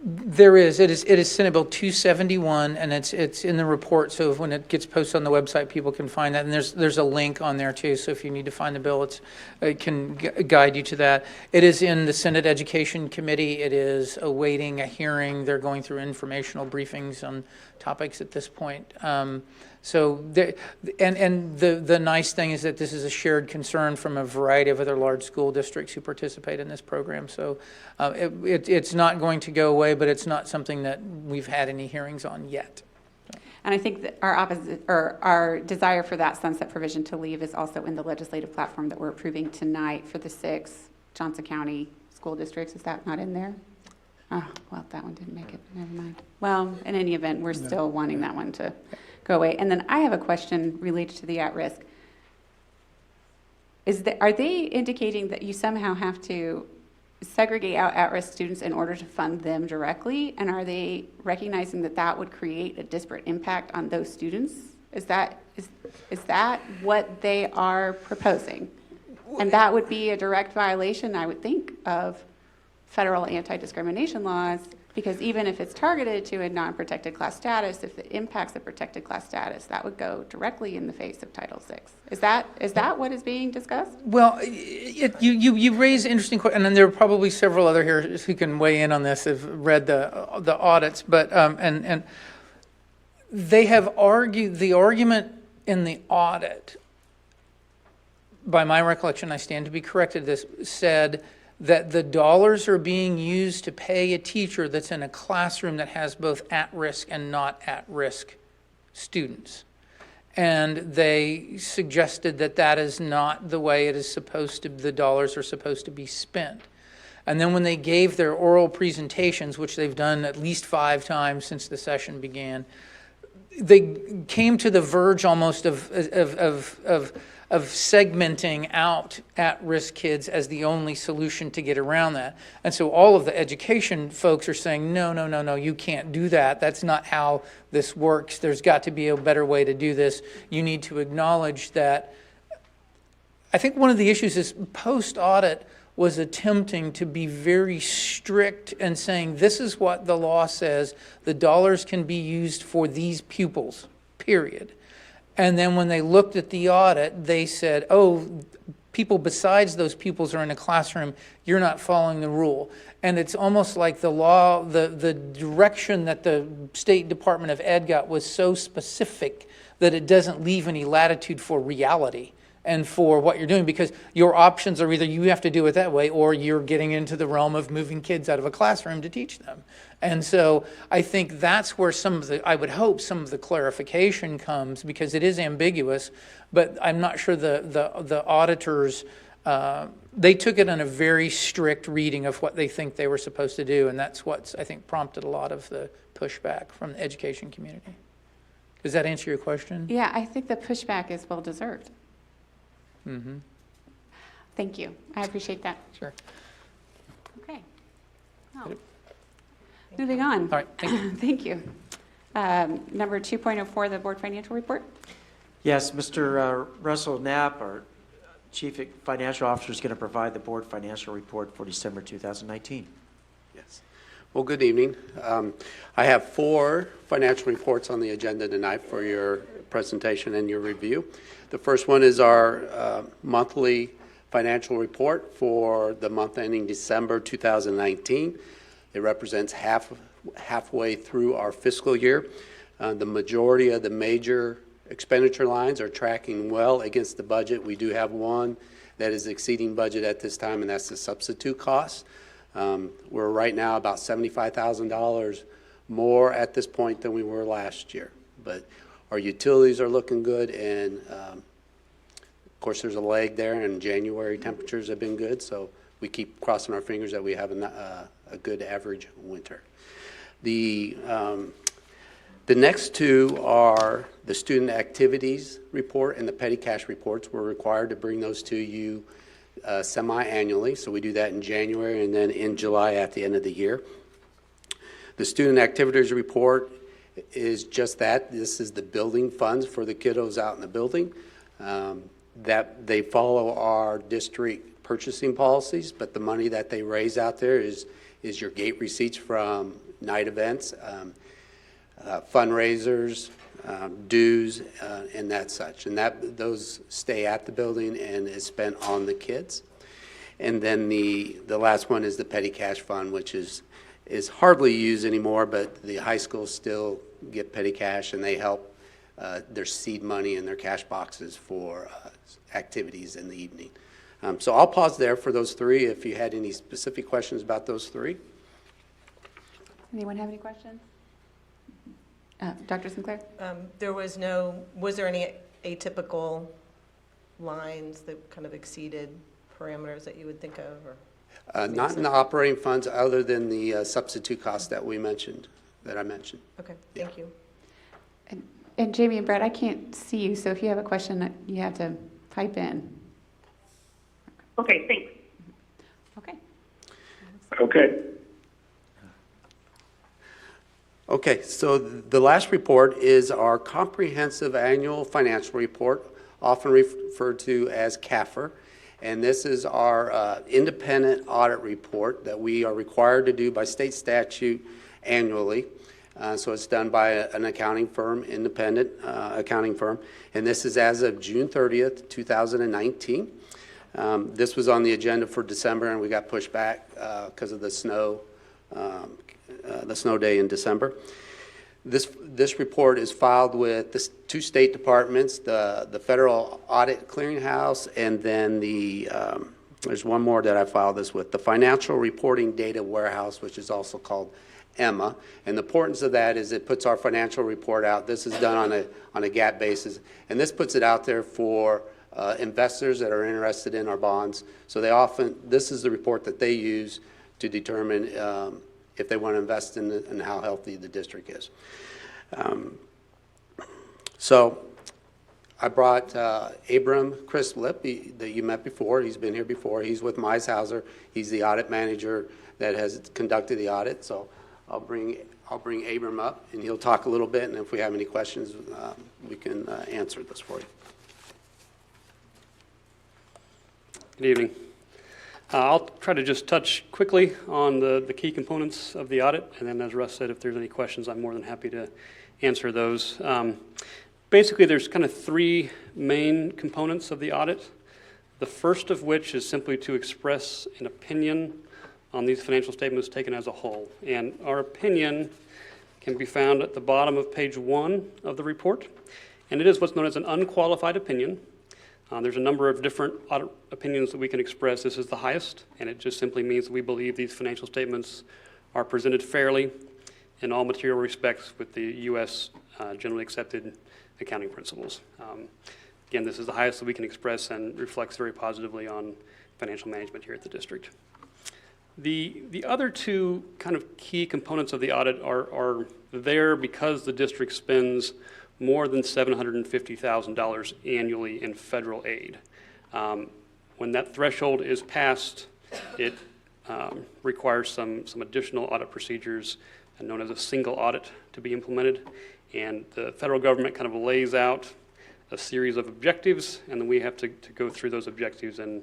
There is. It is Senate Bill 271, and it's in the report. So when it gets posted on the website, people can find that. And there's a link on there too. So if you need to find the bill, it can guide you to that. It is in the Senate Education Committee. It is awaiting a hearing. They're going through informational briefings on topics at this point. The nice thing is that this is a shared concern from a variety of other large school districts who participate in this program. So it's not going to go away, but it's not something that we've had any hearings on yet. And I think that our desire for that sunset provision to leave is also in the legislative platform that we're approving tonight for the 6 Johnson County school districts. Is that not in there? Oh, well, that one didn't make it. Never mind. Well, in any event, we're still wanting that one to go away. And then I have a question related to the at-risk. Are they indicating that you somehow have to segregate out at-risk students in order to fund them directly? And are they recognizing that that would create a disparate impact on those students? Is that what they are proposing? And that would be a direct violation, I would think, of federal anti-discrimination laws, because even if it's targeted to a non-protected class status, if it impacts a protected class status, that would go directly in the face of Title VI. Is that what is being discussed? Well, you raise interesting questions, and then there are probably several other here who can weigh in on this, have read the audits, but and they have argued the argument in the audit, by my recollection, I stand to be corrected, this said that the dollars are being used to pay a teacher that's in a classroom that has both at-risk and not at-risk students. And they suggested that that is not the way it is supposed to, the dollars are supposed to be spent. And then when they gave their oral presentations, which they've done at least 5 times since the session began, they came to the verge almost of segmenting out at-risk kids as the only solution to get around that. And so all of the education folks are saying, no, you can't do that. That's not how this works. There's got to be a better way to do this. You need to acknowledge that. I think one of the issues is post-audit was attempting to be very strict and saying, this is what the law says. The dollars can be used for these pupils, period. And then when they looked at the audit, they said, oh, people besides those pupils are in a classroom, you're not following the rule. And it's almost like the law, the direction that the State Department of Ed got was so specific that it doesn't leave any latitude for reality and for what you're doing, because your options are either you have to do it that way or you're getting into the realm of moving kids out of a classroom to teach them. And so I think that's where I would hope some of the clarification comes, because it is ambiguous, but I'm not sure the auditors, they took it on a very strict reading of what they think they were supposed to do, and that's what's, I think, prompted a lot of the pushback from the education community. Does that answer your question? Yeah, I think the pushback is well-deserved. Mm-hmm. Thank you. I appreciate that. Sure. Okay. Oh. Moving on. All right, thank you. Thank you. Number 2.04, the board financial report. Yes, Mr. Russell Knapp, our Chief Financial Officer, is going to provide the board financial report for December 2019. Yes. Well, good evening. I have 4 financial reports on the agenda tonight for your presentation and your review. The first one is our monthly financial report for the month ending December 2019. It represents halfway through our fiscal year. The majority of the major expenditure lines are tracking well against the budget. We do have one that is exceeding budget at this time, and that's the substitute costs. We're right now about $75,000 more at this point than we were last year. But our utilities are looking good, and of course there's a lag there, and January temperatures have been good, so we keep crossing our fingers that we have a good average winter. The next two are the student activities report and the petty cash reports. We're required to bring those to you semi-annually, so we do that in January and then in July at the end of the year. The student activities report is just that. This is the building funds for the kiddos out in the building. That they follow our district purchasing policies, but the money that they raise out there is your gate receipts from night events, fundraisers, dues, and that such. And those stay at the building and is spent on the kids. And then the last one is the petty cash fund, which is hardly used anymore, but the high schools still get petty cash, and they help their seed money in their cash boxes for activities in the evening. So I'll pause there for those three if you had any specific questions about those three. Anyone have any questions? Dr. Sinclair? Was there any atypical lines that kind of exceeded parameters that you would think of? Or Not in the operating funds other than the substitute costs that I mentioned. Okay, thank you. And Jamie and Brett, I can't see you, so if you have a question, you have to type in. Okay, thanks. Okay. Okay. Okay, so the last report is our comprehensive annual financial report, often referred to as CAFR. And this is our independent audit report that we are required to do by state statute annually. So it's done by an accounting firm, independent accounting firm. And this is as of June 30th, 2019. This was on the agenda for December, and we got pushed back because of the snow day in December. This report is filed with the two state departments, the Federal Audit Clearinghouse, and then there's one more that I filed this with, the Financial Reporting Data Warehouse, which is also called EMA. And the importance of that is it puts our financial report out. This is done on a GAAP basis, and this puts it out there for investors that are interested in our bonds. So this is the report that they use to determine if they want to invest in and how healthy the district is. So I brought Abram Crislip, that you met before. He's been here before. He's with Meishauser. He's the audit manager that has conducted the audit. So I'll bring Abram up, and he'll talk a little bit, and if we have any questions, we can answer this for you. Good evening. I'll try to just touch quickly on the key components of the audit, and then as Russ said, if there's any questions, I'm more than happy to answer those. Basically, there's kind of three main components of the audit. The first of which is simply to express an opinion on these financial statements taken as a whole. And our opinion can be found at the bottom of page 1 of the report, and it is what's known as an unqualified opinion. There's a number of different audit opinions that we can express. This is the highest, and it just simply means that we believe these financial statements are presented fairly in all material respects with the U.S. Generally accepted accounting principles. Again, this is the highest that we can express and reflects very positively on financial management here at the district. The other two kind of key components of the audit are there because the district spends more than $750,000 annually in federal aid. When that threshold is passed, it requires some additional audit procedures known as a single audit to be implemented. And the federal government kind of lays out a series of objectives, and then we have to go through those objectives and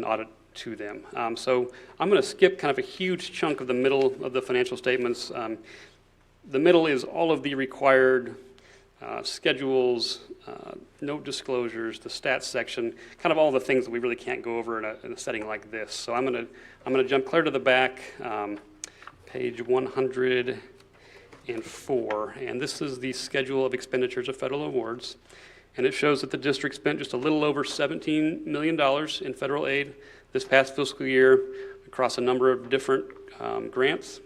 audit to them. So I'm going to skip kind of a huge chunk of the middle of the financial statements. The middle is all of the required schedules, note disclosures, the stats section, kind of all the things that we really can't go over in a setting like this. So I'm going to jump clear to the back, page 104, and this is the schedule of expenditures of federal awards, and it shows that the district spent just a little over $17 million in federal aid this past fiscal year across a number of different grants.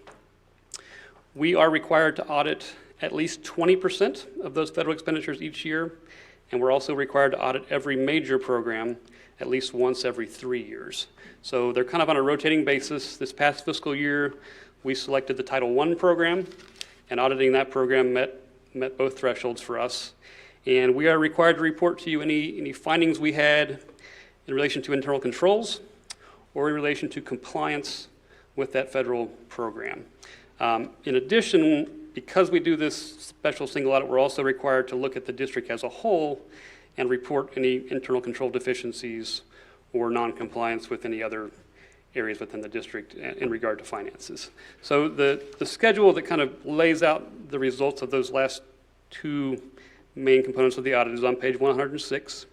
We are required to audit at least 20% of those federal expenditures each year, and we're also required to audit every major program at least once every 3 years. So they're kind of on a rotating basis. This past fiscal year, we selected the Title I program, and auditing that program met both thresholds for us. And we are required to report to you any findings we had in relation to internal controls or in relation to compliance with that federal program. In addition, because we do this special single audit, we're also required to look at the district as a whole and report any internal control deficiencies or non-compliance with any other areas within the district in regard to finances. So the schedule that kind of lays out the results of those last two main components of the audit is on page 106.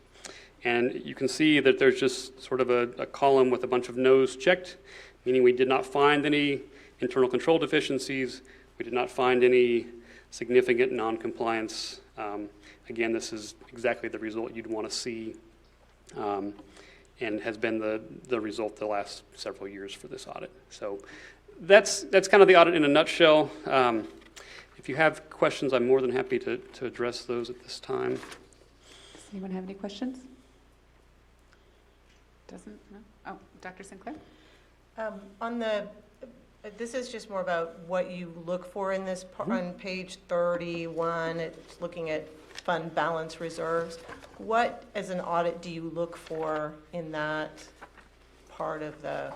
And you can see that there's just sort of a column with a bunch of no's checked, meaning we did not find any internal control deficiencies. We did not find any significant non-compliance. Again, this is exactly the result you'd want to see and has been the result the last several years for this audit. So that's kind of the audit in a nutshell. If you have questions, I'm more than happy to address those at this time. Does anyone have any questions? Doesn't? No? Oh, Dr. Sinclair? This is just more about what you look for in this, on page 31, it's looking at fund balance reserves. What, as an audit, do you look for in that part of the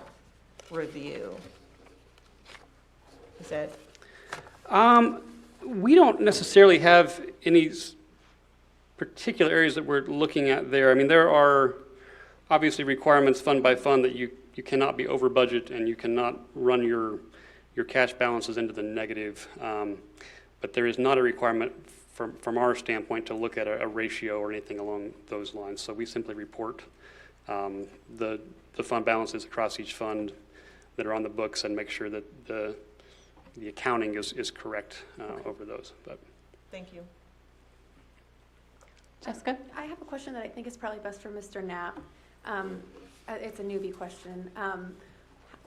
review? Is that? We don't necessarily have any particular areas that we're looking at there. I mean, there are obviously requirements fund by fund that you cannot be over budget and you cannot run your cash balances into the negative. But there is not a requirement from our standpoint to look at a ratio or anything along those lines. So we simply report the fund balances across each fund that are on the books and make sure that the accounting is correct over those. But Thank you. Jessica? I have a question that I think is probably best for Mr. Knapp. It's a newbie question.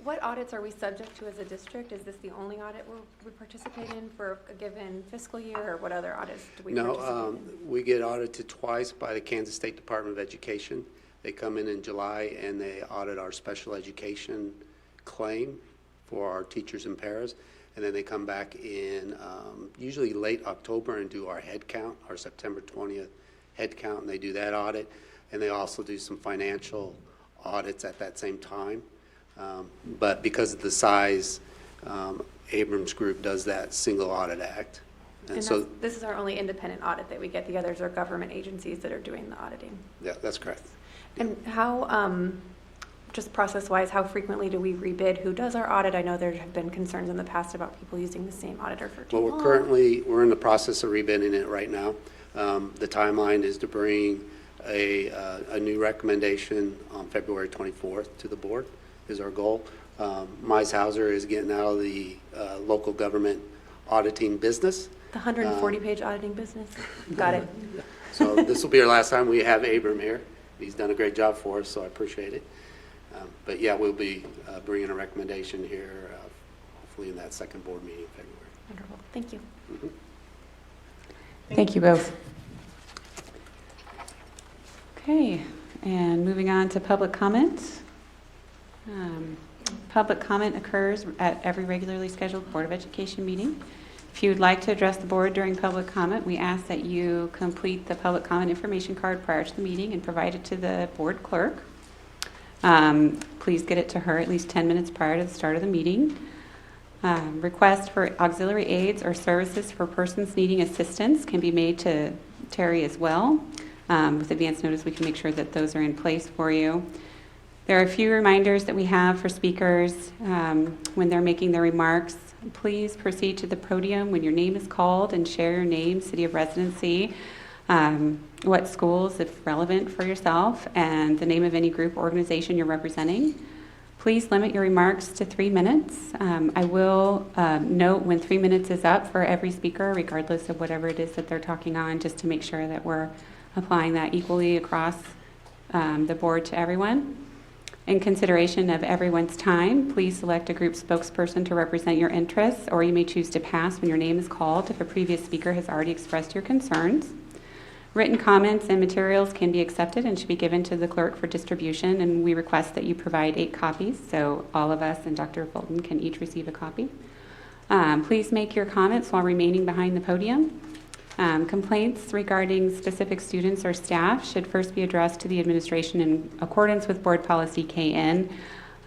What audits are we subject to as a district? Is this the only audit we participate in for a given fiscal year, or what other audits do we participate in? We get audited twice by the Kansas State Department of Education. They come in July and they audit our special education claim for our teachers and paras. And then they come back in usually late October and do our head count, our September 20th head count, and they do that audit. And they also do some financial audits at that same time. But because of the size, Abrams Group does that single audit act. And so this is our only independent audit that we get. The others are government agencies that are doing the auditing. Yeah, that's correct. And how, just process-wise, how frequently do we rebid who does our audit? I know there have been concerns in the past about people using the same auditor for too long. Well, we're in the process of rebidding it right now. The timeline is to bring a new recommendation on February 24th to the board is our goal. Meishauser is getting out of the local government auditing business. The 140-page auditing business? Got it. So this will be our last time we have Abram here. He's done a great job for us, so I appreciate it. But yeah, we'll be bringing a recommendation here, hopefully in that second board meeting in February. Wonderful. Thank you. Mm-hmm. Thank you both. Okay, and moving on to public comment. Public comment occurs at every regularly scheduled Board of Education meeting. If you would like to address the board during public comment, we ask that you complete the public comment information card prior to the meeting and provide it to the board clerk. Please get it to her at least 10 minutes prior to the start of the meeting. Requests for auxiliary aids or services for persons needing assistance can be made to Terry as well. With advance notice, we can make sure that those are in place for you. There are a few reminders that we have for speakers when they're making their remarks. Please proceed to the podium when your name is called and share your name, city of residency, what schools, if relevant for yourself, and the name of any group or organization you're representing. Please limit your remarks to 3 minutes. I will note when 3 minutes is up for every speaker, regardless of whatever it is that they're talking on, just to make sure that we're applying that equally across the board to everyone. In consideration of everyone's time, please select a group spokesperson to represent your interests, or you may choose to pass when your name is called if a previous speaker has already expressed your concerns. Written comments and materials can be accepted and should be given to the clerk for distribution, and we request that you provide 8 copies, so all of us and Dr. Fulton can each receive a copy. Please make your comments while remaining behind the podium. Complaints regarding specific students or staff should first be addressed to the administration in accordance with Board Policy KN.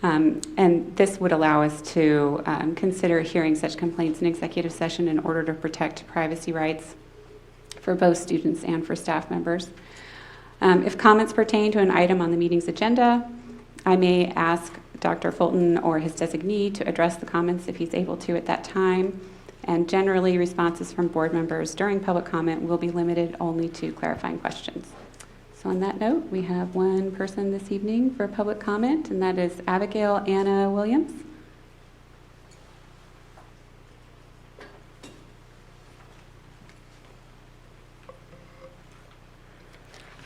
And this would allow us to consider hearing such complaints in executive session in order to protect privacy rights for both students and for staff members. If comments pertain to an item on the meeting's agenda, I may ask Dr. Fulton or his designee to address the comments if he's able to at that time. And generally, responses from board members during public comment will be limited only to clarifying questions. So on that note, we have one person this evening for public comment, and that is Abigail Anna Williams.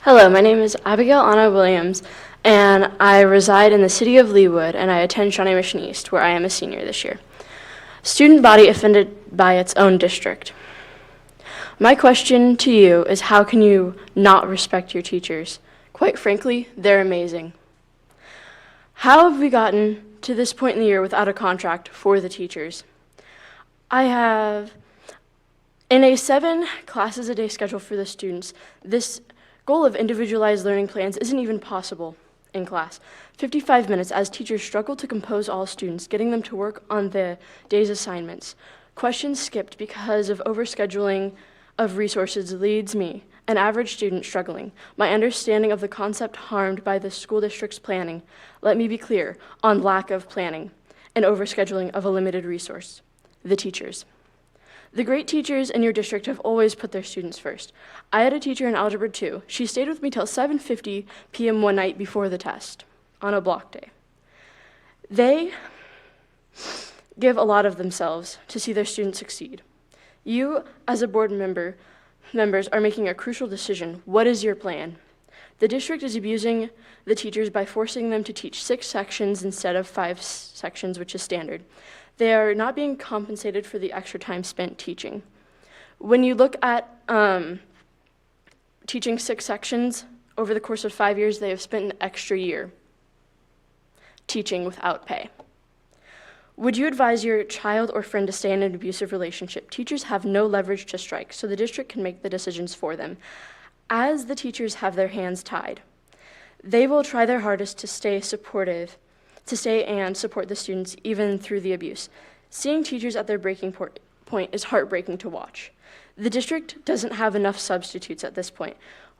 Hello, my name is Abigail Anna Williams, and I reside in the city of Leawood, and I attend Shawnee Mission East, where I am a senior this year. Student body offended by its own district. My question to you is, how can you not respect your teachers? Quite frankly, they're amazing. How have we gotten to this point in the year without a contract for the teachers? I have, in a 7 classes a day schedule for the students, this goal of individualized learning plans isn't even possible in class. 55 minutes as teachers struggle to compose all students, getting them to work on the day's assignments. Questions skipped because of overscheduling of resources leads me, an average student, struggling. My understanding of the concept harmed by the school district's planning, let me be clear, on lack of planning and overscheduling of a limited resource, the teachers. The great teachers in your district have always put their students first. I had a teacher in Algebra 2. She stayed with me till 7:50 p.m. one night before the test on a block day. They give a lot of themselves to see their students succeed. You, as a board members are making a crucial decision. What is your plan? The district is abusing the teachers by forcing them to teach 6 sections instead of 5 sections, which is standard. They are not being compensated for the extra time spent teaching. When you look at teaching 6 sections over the course of 5 years, they have spent an extra year teaching without pay. Would you advise your child or friend to stay in an abusive relationship? Teachers have no leverage to strike, so the district can make the decisions for them. As the teachers have their hands tied, they will try their hardest to stay supportive, to stay and support the students even through the abuse. Seeing teachers at their breaking point is heartbreaking to watch. The district doesn't have enough substitutes at this point.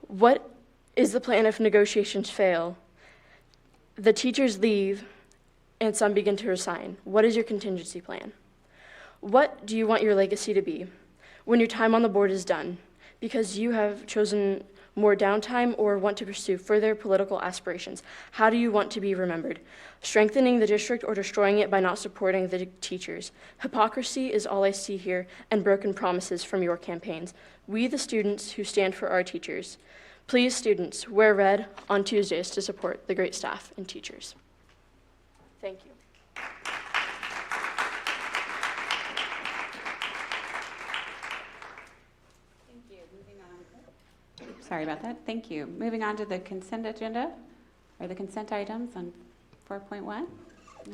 What is the plan if negotiations fail? The teachers leave and some begin to resign. What is your contingency plan? What do you want your legacy to be when your time on the board is done because you have chosen more downtime or want to pursue further political aspirations? How do you want to be remembered? Strengthening the district or destroying it by not supporting the teachers? Hypocrisy is all I see here, and broken promises from your campaigns. We, the students who stand for our teachers. Please, students, wear red on Tuesdays to support the great staff and teachers. Thank you. Sorry about that. Thank you. Moving on to the consent agenda, or the consent items on 4.1. I'm going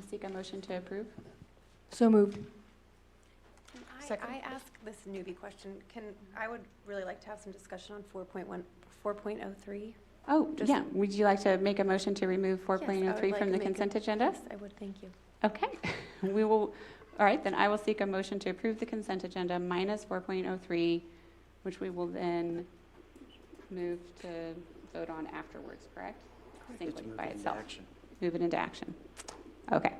to seek a motion to approve. So moved. I ask this newbie question. I would really like to have some discussion on 4.03. Oh, yeah. Would you like to make a motion to remove 4.03 from the consent agenda? Yes, I would. Thank you. Okay. We will. All right, then I will seek a motion to approve the consent agenda minus 4.03, which we will then move to vote on afterwards, correct? Singly, by itself. Move it into action. Okay.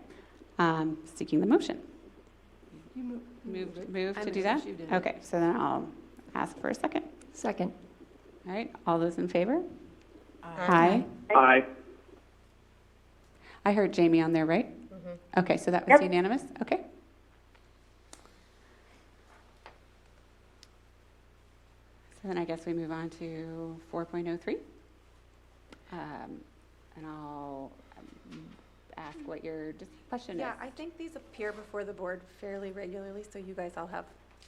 Seeking the motion. You Move to do that? Okay, so then I'll ask for a second. Second. All right, all those in favor? Aye. Aye. I heard Jamie on there, right? Mm-hmm. Okay, so that was unanimous? Okay. So then I guess we move on to 4.03. And I'll ask what your question is. Yeah, I think these appear before the board fairly regularly, so you guys all have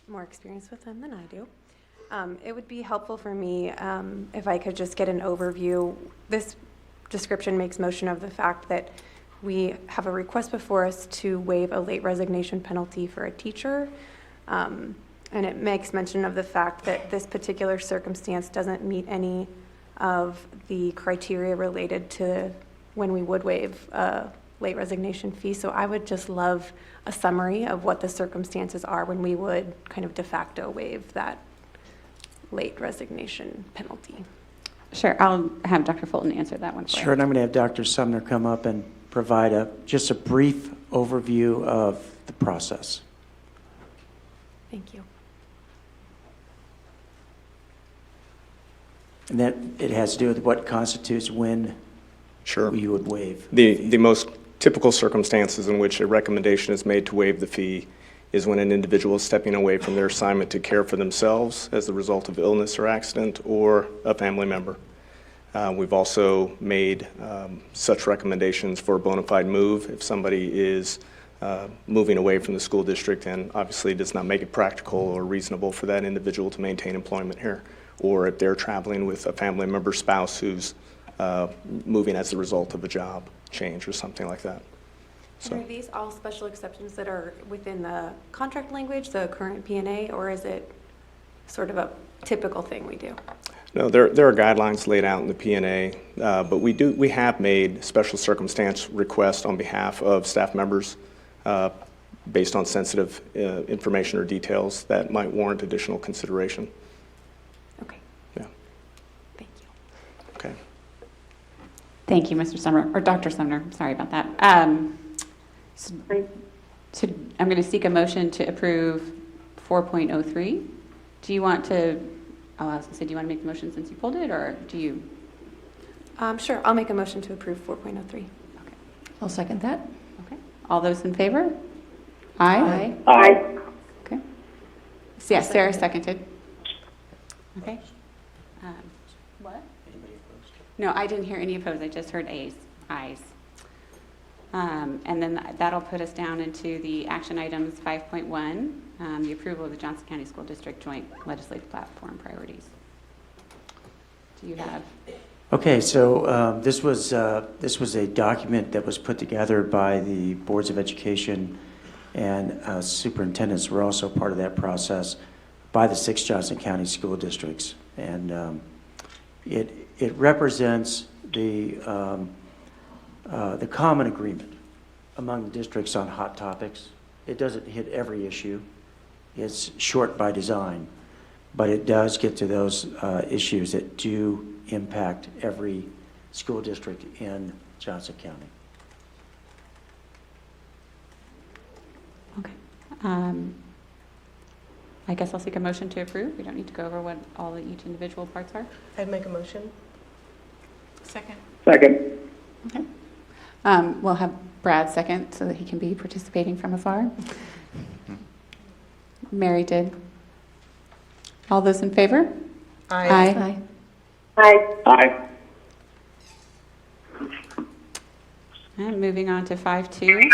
more experience with them than I do. It would be helpful for me if I could just get an overview. This description makes mention of the fact that we have a request before us to waive a late resignation penalty for a teacher. And it makes mention of the fact that this particular circumstance doesn't meet any of the criteria related to when we would waive a late resignation fee. So I would just love a summary of what the circumstances are when we would kind of de facto waive that late resignation penalty. Sure, I'll have Dr. Fulton answer that one for you. Sure, and I'm going to have Dr. Sumner come up and provide just a brief overview of the process. Thank you. And that it has to do with what constitutes when Sure. you would waive. The most typical circumstances in which a recommendation is made to waive the fee is when an individual is stepping away from their assignment to care for themselves as the result of illness or accident or a family member. We've also made such recommendations for a bona fide move if somebody is moving away from the school district and obviously does not make it practical or reasonable for that individual to maintain employment here, or if they're traveling with a family member, spouse who's moving as a result of a job change or something like that. So. Are these all special exceptions that are within the contract language, the current P&A, or is it sort of a typical thing we do? No, there are guidelines laid out in the P&A, but we have made special circumstance requests on behalf of staff members based on sensitive information or details that might warrant additional consideration. Okay. Yeah. Thank you. Okay. Thank you, Mr. Sumner, or Dr. Sumner. Sorry about that. So I'm going to seek a motion to approve 4.03. Do you want to? Do you want to make the motion since you pulled it, or do you? Sure. I'll make a motion to approve 4.03. Okay. I'll second that. Okay. All those in favor? Aye. Aye. Okay. So, yes, Sarah seconded. Okay. What? No, I didn't hear any opposed. I just heard ayes. And then that'll put us down into the action items 5.1, the approval of the Johnson County School District Joint Legislative Platform Priorities. Do you have? Okay, so this was a document that was put together by the boards of education, and superintendents were also part of that process by the 6 Johnson County school districts, and it represents the common agreement among the districts on hot topics. It doesn't hit every issue. It's short by design, but it does get to those issues that do impact every school district in Johnson County. Okay. I guess I'll seek a motion to approve. We don't need to go over what all each individual parts are. I'd make a motion. Second. Second. Okay. We'll have Brad second so that he can be participating from afar. Mary did. All those in favor? Aye. Aye. Aye. And moving on to 5.2,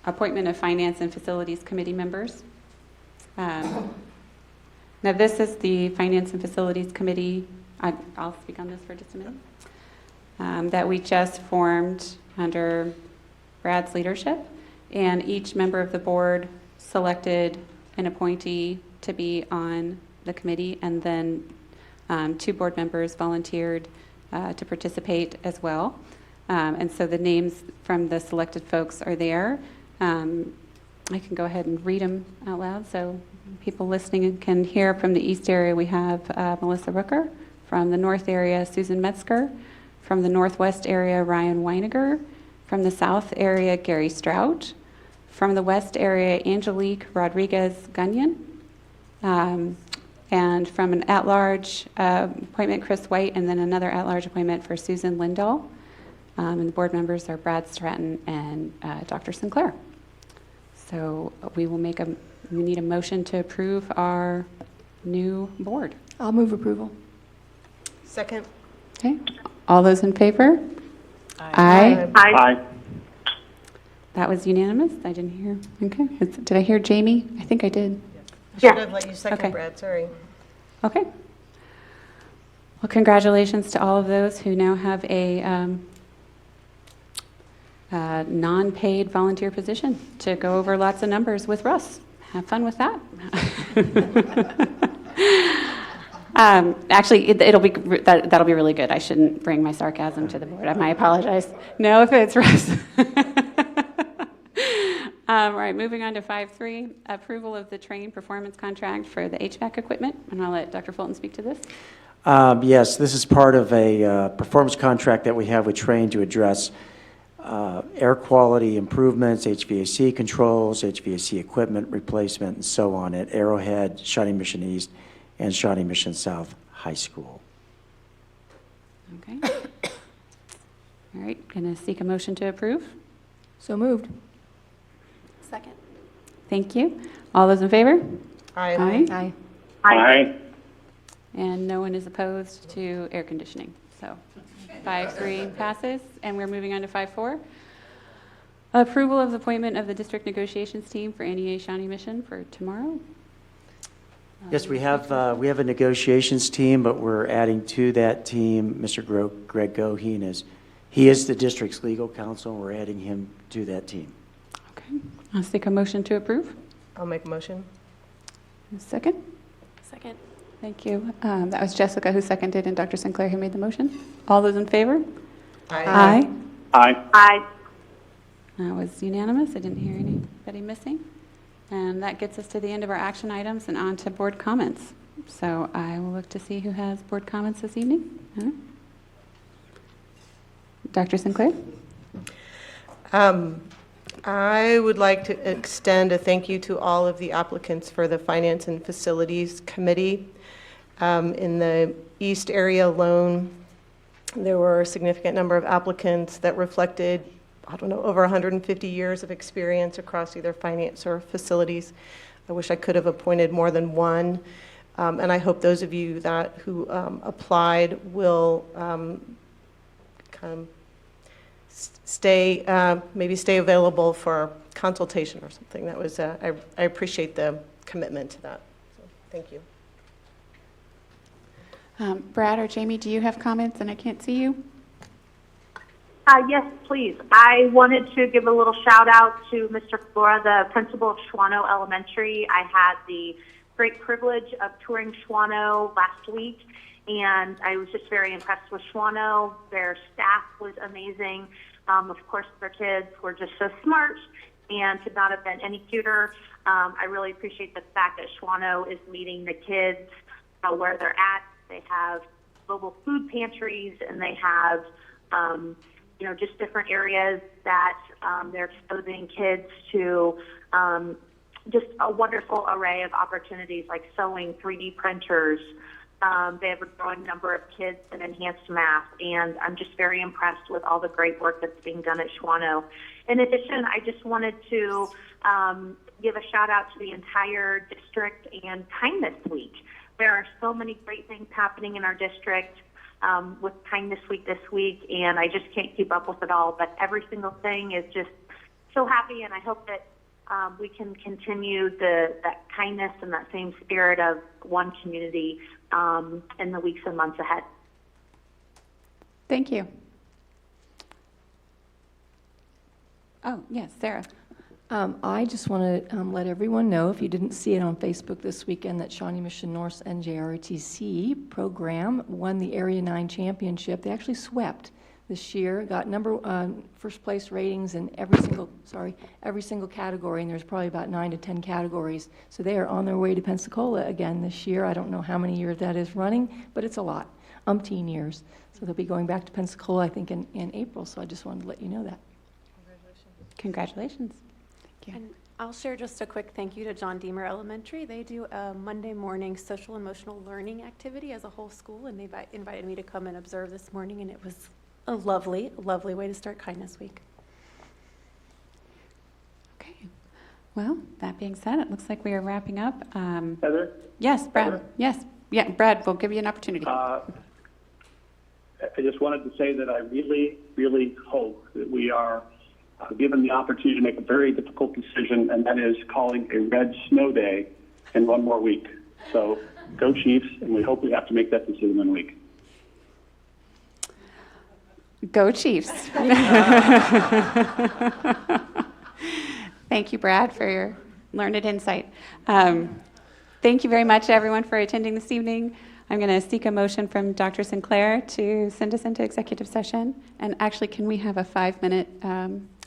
appointment of Finance and Facilities Committee members. Now this is the Finance and Facilities Committee. I'll speak on this for just a minute. That we just formed under Brad's leadership, and each member of the board selected an appointee to be on the committee, and then 2 board members volunteered to participate as well. And so the names from the selected folks are there. I can go ahead and read them out loud so people listening can hear. From the east area, we have Melissa Rooker. From the north area, Susan Metzger. From the northwest area, Ryan Weiniger. From the south area, Gary Strout. From the west area, Angelique Rodriguez-Gunyon. And from an at-large appointment, Chris White, and then another at-large appointment for Susan Lindahl. And the board members are Brad Stratton and Dr. Sinclair. So we need a motion to approve our new board. I'll move approval. Second. Okay. All those in favor? Aye. Aye. That was unanimous. I didn't hear. Okay. Did I hear Jamie? I think I did. I should have let you second, Okay. Brad, sorry. Okay. Well, congratulations to all of those who now have a non-paid volunteer position to go over lots of numbers with Russ. Have fun with that. Actually, that'll be really good. I shouldn't bring my sarcasm to the board. I apologize. No offense, Russ. All right, moving on to 5.3, approval of the train performance contract for the HVAC equipment. And I'll let Dr. Fulton speak to this. Yes, this is part of a performance contract that we have with Train to address air quality improvements, HVAC controls, HVAC equipment replacement, and so on at Arrowhead, Shawnee Mission East, and Shawnee Mission South High School. Okay. All right, going to seek a motion to approve. So moved. Second. Thank you. All those in favor? Aye. Aye. Aye. And no one is opposed to air conditioning. So 5.3 passes, and we're moving on to 5.4. Approval of the appointment of the district negotiations team for NEA Shawnee Mission for tomorrow. Yes, we have a negotiations team, but we're adding to that team Mr. Greg Goheen. He is the district's legal counsel, and we're adding him to that team. Okay. I'll seek a motion to approve. I'll make a motion. A second. Second. Thank you. That was Jessica who seconded and Dr. Sinclair who made the motion. All those in favor? Aye. Aye. Aye. That was unanimous. I didn't hear anybody missing. And that gets us to the end of our action items and on to board comments. So I will look to see who has board comments this evening. Dr. Sinclair? I would like to extend a thank you to all of the applicants for the Finance and Facilities Committee. In the East area alone, there were a significant number of applicants that reflected, over 150 years of experience across either finance or facilities. I wish I could have appointed more than one. And I hope those of you who applied will maybe stay available for consultation or something. That was I appreciate the commitment to that. So, thank you. Brad or Jamie, do you have comments and I can't see you? Yes, please. I wanted to give a little shout out to Mr. Flora, the principal of Shawnee Elementary. I had the great privilege of touring Shawnee last week, and I was just very impressed with Shawnee. Their staff was amazing. Of course, their kids were just so smart and could not have been any cuter. I really appreciate the fact that Shawnee is meeting the kids where they're at. They have mobile food pantries, and they have just different areas that they're exposing kids to just a wonderful array of opportunities like sewing, 3D printers. They have a growing number of kids in enhanced math, and I'm just very impressed with all the great work that's being done at Shawnee. In addition, I just wanted to give a shout out to the entire district and Kindness Week. There are so many great things happening in our district with Kindness Week this week, and I just can't keep up with it all, but every single thing is just so happy, and I hope that we can continue that kindness and that same spirit of one community in the weeks and months ahead. Thank you. Oh, yes, Sarah. I just want to let everyone know, if you didn't see it on Facebook this weekend, that Shawnee Mission North's NJROTC program won the Area 9 championship. They actually swept this year, got first place ratings in every single category, and there's probably about 9 to 10 categories. So they are on their way to Pensacola again this year. I don't know how many years that is running, but it's a lot, umpteen years. So they'll be going back to Pensacola, I think, in April. So I just wanted to let you know that. Congratulations. And I'll share just a quick thank you to John Deemer Elementary. They do a Monday morning social emotional learning activity as a whole school, and they invited me to come and observe this morning, and it was a lovely way to start Kindness Week. Okay. Well, that being said, it looks like we are wrapping up. Heather? Yes, Brad. Heather? Yes. Yeah, Brad, we'll give you an opportunity. I just wanted to say that I really, really hope that we are given the opportunity to make a very difficult decision, and that is calling a red snow day in one more week. So go Chiefs, and we hope we have to make that decision in a week. Go Chiefs. Thank you, Brad, for your learned insight. Thank you very much, everyone, for attending this evening. I'm going to seek a motion from Dr. Sinclair to send us into executive session. And actually, can we have a 5-minute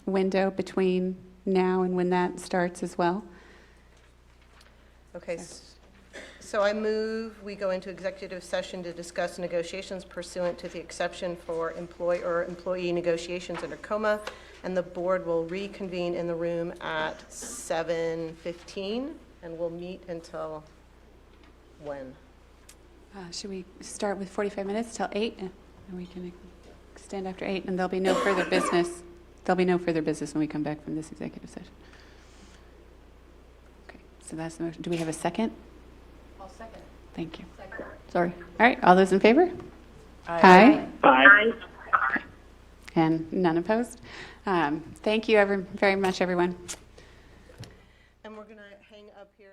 window between now and when that starts as well? Okay, so I move we go into executive session to discuss negotiations pursuant to the exception for employee negotiations under COMA, and the board will reconvene in the room at 7:15, and we'll meet until when? Should we start with 45 minutes till 8? And we can extend after 8, and there'll be no further business. There'll be no further business when we come back from this executive session. Okay, so that's the motion. Do we have a second? I'll second. Thank you. Second. Sorry. All right, all those in favor? Aye. Aye. And none opposed? Thank you very much, everyone. And we're going to hang up here.